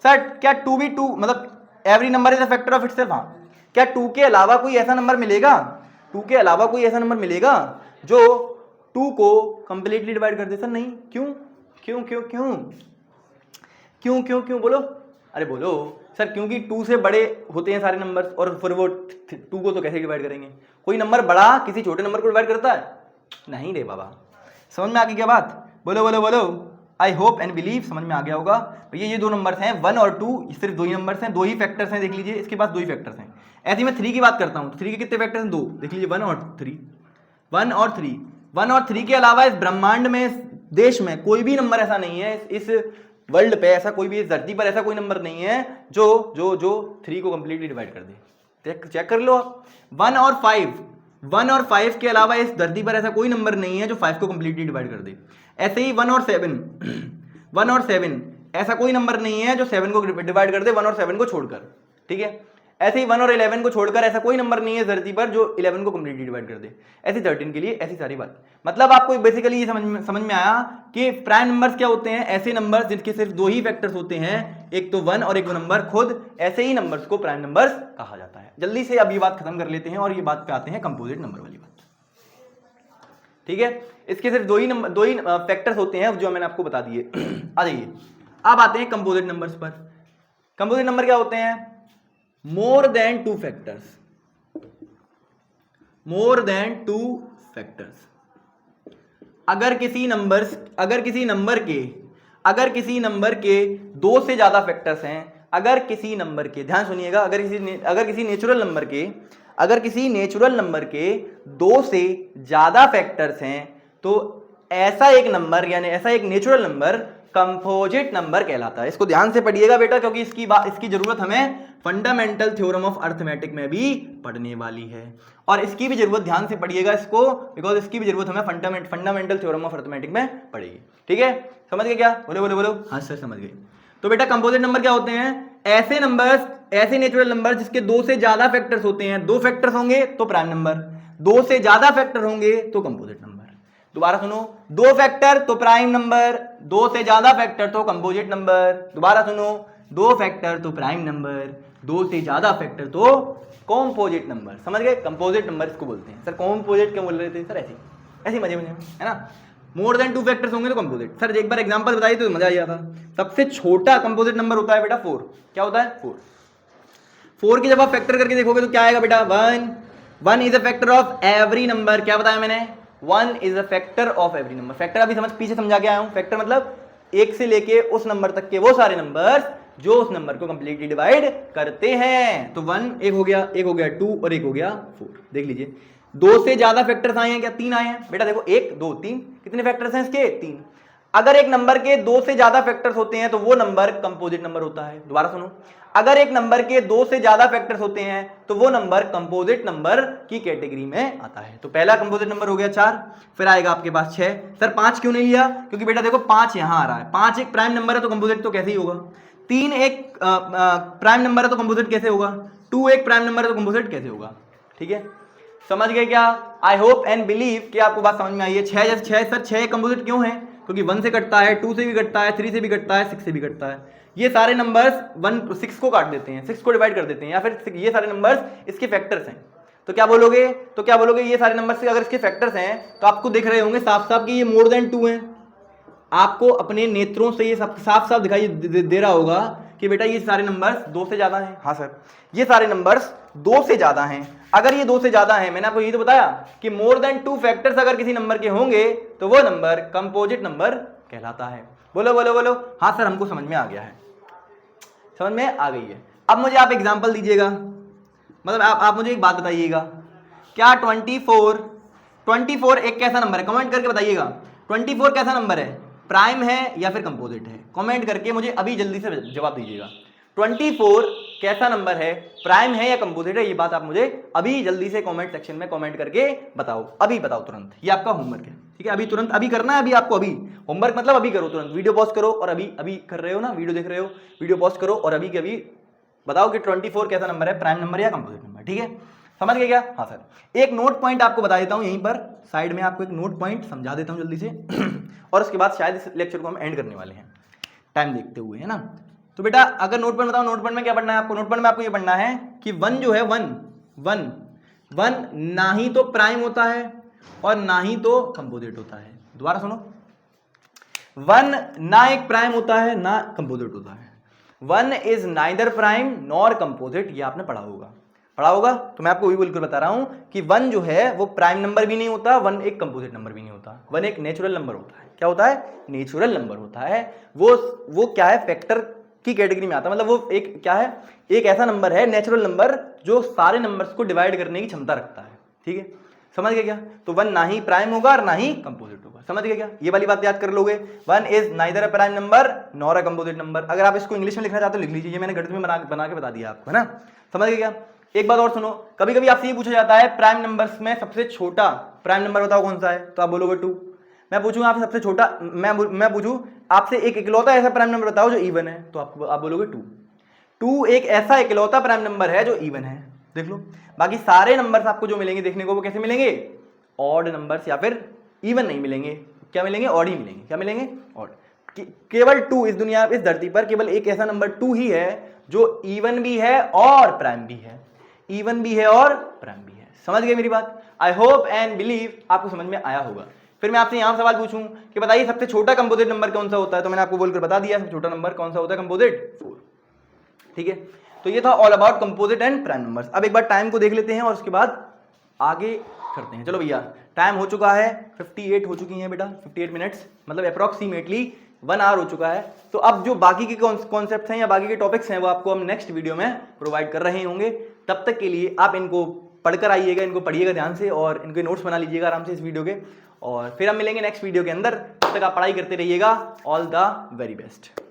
सर क्या 2 भी 2 मतलब every number is a factor of itself, हाँ, क्या 2 के अलावा कोई ऐसा नंबर मिलेगा, 2 के अलावा कोई ऐसा नंबर मिलेगा जो 2 को कंप्लीटली डिवाइड कर दे। सर नहीं, क्यों क्यों क्यों क्यों क्यों क्यों क्यों बोलो, अरे बोलो सर, क्योंकि 2 से बड़े होते हैं सारे नंबर्स, और फिर वो 2 को तो कैसे डिवाइड करेंगे, कोई नंबर बड़ा किसी छोटे नंबर को डिवाइड करता है, नहीं रे बाबा। समझ में आ गई क्या बात, बोलो बोलो बोलो, आई होप एंड बिलीव समझ में आ गया होगा भैया। ये दो नंबर्स हैं 1 और 2, सिर्फ दो ही नंबर्स हैं, दो ही फैक्टर्स हैं, देख लीजिए इसके पास दो ही फैक्टर्स हैं। ऐसे मैं 3 की बात करता हूं, तो 3 के कितने फैक्टर्स हैं, 2, देख लीजिए 1 और 3, 1 और 3, 1 और 3 के अलावा इस ब्रह्मांड में, इस देश में कोई भी नंबर ऐसा नहीं है, इस वर्ल्ड पे ऐसा कोई भी, इस धरती पर ऐसा कोई नंबर नहीं है जो 3 को कंप्लीटली डिवाइड कर दे। चेक कर लो आप, 1 और 5 के अलावा इस धरती पर ऐसा कोई नंबर नहीं है जो 5 को कंप्लीटली डिवाइड कर दे। ऐसे ही 1 और 7 ऐसा कोई नंबर नहीं है जो 7 को डिवाइड कर दे, 1 और 7 को छोड़कर, ठीक है। ऐसे ही 1 और 11 को छोड़कर ऐसा कोई नंबर नहीं है इस धरती पर जो 11 को कंप्लीटली डिवाइड कर दे। ऐसे 13 के लिए ऐसी सारी बात। मतलब आपको बेसिकली ये समझ में आया कि प्राइम नंबर्स क्या होते हैं, ऐसे नंबर्स जिनके सिर्फ दो ही फैक्टर्स होते हैं, एक तो 1 और एक नंबर खुद, ऐसे ही नंबर्स को प्राइम नंबर्स कहा जाता है। जल्दी से अब ये बात खत्म कर लेते हैं और ये बात पे आते हैं कंपोजिट नंबर वाली बात, ठीक है। इसके सिर्फ दो ही फैक्टर्स होते हैं जो मैंने आपको बता दिए। आ जाइए, अब आते हैं कंपोजिट नंबर्स पर। कंपोजिट नंबर क्या होते हैं, more than 2 factors, more than 2 factors. अगर किसी नंबर के 2 से ज्यादा फैक्टर्स हैं, अगर किसी नंबर के, ध्यान सुनिएगा, अगर किसी नेचुरल नंबर के 2 से ज्यादा फैक्टर्स हैं, तो ऐसा एक नंबर, यानी ऐसा एक नेचुरल नंबर कंपोजिट नंबर कहलाता है। इसको ध्यान से पढ़िएगा बेटा, क्योंकि इसकी जरूरत हमें फंडामेंटल थ्योरम ऑफ अरिथमेटिक में भी पढ़ने वाली है, और इसकी भी जरूरत, ध्यान से पढ़िएगा इसको, बिकॉज इसकी भी जरूरत हमें फंडामेंटल थ्योरम ऑफ अरिथमेटिक में पड़ेगी, ठीक है। समझ गए क्या, बोलो, हाँ सर समझ गए। तो बेटा कंपोजिट नंबर क्या होते हैं, ऐसे नंबर्स, ऐसे नेचुरल नंबर जिसके 2 से ज्यादा फैक्टर्स होते हैं। 2 फैक्टर्स होंगे तो प्राइम नंबर, 2 से ज्यादा फैक्टर होंगे तो कंपोजिट नंबर। दोबारा सुनो, 2 फैक्टर तो प्राइम नंबर, 2 से ज्यादा फैक्टर तो कंपोजिट नंबर। दोबारा सुनो, 2 फैक्टर तो प्राइम नंबर, 2 से ज्यादा फैक्टर तो कंपोजिट नंबर। समझ गए, कंपोजिट नंबर इसको बोलते हैं। सर कंपोजिट क्यों बोल रहे थे सर, ऐसे मजे है ना। मोर देन 2 फैक्टर्स होंगे तो कंपोजिट। सर एक बार एग्जांपल बताइए तो मजा आ जाता। सबसे छोटा कंपोजिट नंबर होता है बेटा 4। क्या होता है? 4 की जब आप फैक्टर करके देखोगे तो क्या आएगा बेटा? 1 is a factor of every number. क्या बताया मैंने? 1 is a factor of every number. Factor अभी पीछे समझा के आया हूं। फैक्टर मतलब एक से लेके उस नंबर तक के वो सारे नंबर्स जो उस नंबर को कंप्लीटली डिवाइड करते हैं। तो 1 एक हो गया 2 और एक हो गया 4। देख लीजिए 2 से ज्यादा फैक्टर्स आए हैं क्या? 3 आए हैं बेटा। देखो 1 2 3 कितने फैक्टर्स हैं इसके? 3। अगर एक नंबर के 2 से ज्यादा फैक्टर्स होते हैं तो वो नंबर कंपोजिट नंबर होता है। दोबारा सुनो, अगर एक नंबर के 2 से ज्यादा फैक्टर्स होते हैं तो वो नंबर कंपोजिट नंबर की कैटेगरी में आता है। तो पहला कंपोजिट नंबर हो गया 4, फिर आएगा आपके पास 6। सर 5 क्यों नहीं लिया? क्योंकि बेटा देखो 5 यहां आ रहा है, 5 एक प्राइम नंबर है तो कंपोजिट तो कैसे ही होगा। 3 एक प्राइम नंबर है तो कंपोजिट कैसे होगा। 2 एक प्राइम नंबर है तो कंपोजिट कैसे होगा। ठीक है, समझ गए क्या? आई होप एंड बिलीव कि आपको बात समझ में आई है। 6 सर 6 कंपोजिट क्यों है? क्योंकि 1 से कटता है, 2 से भी कटता है, 3 से भी कटता है, 6 से भी कटता है। ये सारे नंबर्स 6 को काट देते हैं, 6 को डिवाइड कर देते हैं, या फिर ये सारे नंबर्स इसके फैक्टर्स हैं। तो क्या बोलोगे? ये सारे नंबर्स अगर इसके फैक्टर्स हैं तो आपको दिख रहे होंगे साफ साफ कि ये मोर देन 2 है। आपको अपने नेत्रों से ये सब साफ साफ दिखाई दे रहा होगा कि बेटा ये सारे नंबर्स 2 से ज्यादा हैं। हाँ सर, ये सारे नंबर्स 2 से ज्यादा हैं। अगर ये 2 से ज्यादा हैं, मैंने आपको ये तो बताया कि मोर देन 2 फैक्टर्स अगर किसी नंबर के होंगे तो वो नंबर कंपोजिट नंबर कहलाता है। बोलो बोलो बोलो। हाँ सर, हमको समझ में आ गया है, समझ में आ गई है। अब मुझे आप एग्जांपल दीजिएगा, मतलब आप मुझे एक बात बताइएगा, क्या 24 एक कैसा नंबर है? कमेंट करके बताइएगा 24 कैसा नंबर है? प्राइम है या फिर कंपोजिट है? कमेंट करके मुझे अभी जल्दी से जवाब दीजिएगा। 24 कैसा नंबर है? प्राइम है या कंपोजिट है? ये बात आप मुझे अभी जल्दी से कमेंट सेक्शन में कमेंट करके बताओ। अभी बताओ तुरंत। ये आपका होमवर्क है, ठीक है? अभी तुरंत अभी करना है। अभी आपको अभी होमवर्क मतलब अभी करो तुरंत। वीडियो पॉज करो और अभी कर रहे हो ना, वीडियो देख रहे हो, वीडियो पॉज करो और अभी के अभी बताओ कि 24 कैसा नंबर है? प्राइम नंबर या कंपोजिट नंबर? ठीक है, समझ गए क्या? हाँ सर, एक नोट पॉइंट आपको बता देता हूं यहीं पर साइड में, आपको एक नोट पॉइंट समझा देता हूं जल्दी से और उसके बाद शायद इस लेक्चर को हम एंड करने वाले हैं टाइम देखते हुए, है ना? तो बेटा अगर नोट पॉइंट बताओ, नोट पॉइंट में क्या पढ़ना है आपको? नोट पॉइंट में आपको ये पढ़ना है कि 1 जो है 1 ना ही तो प्राइम होता है और ना ही तो कंपोजिट होता है। दोबारा सुनो, 1 ना एक प्राइम होता है ना कंपोजिट होता है। 1 is neither prime nor composite. ये आपने पढ़ा होगा तो मैं आपको वही बोलकर बता रहा हूं कि 1 जो है वो प्राइम नंबर भी नहीं होता, 1 एक कंपोजिट नंबर भी नहीं होता, 1 एक नेचुरल नंबर होता है। क्या होता है? नेचुरल नंबर होता है। वो क्या है? फैक्टर की कैटेगरी में आता है। मतलब वो एक क्या है? एक ऐसा नंबर है, नेचुरल नंबर, जो सारे नंबर्स को डिवाइड करने की क्षमता रखता है। ठीक है, समझ गए क्या? तो 1 ना ही प्राइम होगा और ना ही कंपोजिट होगा। समझ गए क्या? ये वाली बात याद कर लोगे। 1 is neither a prime number nor a composite number. अगर आप इसको इंग्लिश में लिखना चाहते हो लिख लीजिए, ये मैंने गणित में बना के बता दिया आपको, है ना? समझ गए क्या? एक बात और सुनो, कभी कभी आपसे ये पूछा जाता है प्राइम नंबर्स में सबसे छोटा प्राइम नंबर बताओ कौन सा है? तो आप बोलोगे 2। मैं पूछूंगा आपसे सबसे छोटा, मैं पूछूं आपसे एक इकलौता ऐसा प्राइम नंबर बताओ जो इवन है, तो आप बोलोगे 2 एक ऐसा इकलौता प्राइम नंबर है जो इवन है। देख लो, बाकी सारे नंबर्स आपको जो मिलेंगे देखने को वो कैसे मिलेंगे? ऑड नंबर्स, या फिर इवन नहीं मिलेंगे। क्या मिलेंगे? ऑड ही मिलेंगे। क्या मिलेंगे? ऑड। केवल 2 इस दुनिया, इस धरती पर केवल एक ऐसा नंबर 2 ही है जो इवन भी है और प्राइम भी है। इवन भी है और प्राइम भी है। समझ गए मेरी बात? आई होप एंड बिलीव आपको समझ में आया होगा। फिर मैं आपसे यहां सवाल पूछूं कि बताइए सबसे छोटा कंपोजिट नंबर कौन सा होता है? तो मैंने आपको बोलकर बता दिया सबसे छोटा नंबर कौन सा होता है? कंपोजिट 4। ठीक है, तो ये था all about composite and prime numbers. अब एक बार टाइम को देख लेते हैं और उसके बाद आगे करते हैं। चलो भैया, टाइम हो चुका है 58 हो चुकी हैं बेटा, 58 मिनट्स, मतलब अप्रॉक्सीमेटली 1 आवर हो चुका है। तो अब जो बाकी के कॉन्सेप्ट्स हैं या बाकी के टॉपिक्स हैं वो आपको हम नेक्स्ट वीडियो में प्रोवाइड कर रहे होंगे। तब तक के लिए आप इनको पढ़कर आइएगा, इनको पढ़िएगा ध्यान से और इनके नोट्स बना लीजिएगा आराम से इस वीडियो के, और फिर हम मिलेंगे नेक्स्ट वीडियो के अंदर। तब तक आप पढ़ाई करते रहिएगा। All the very best.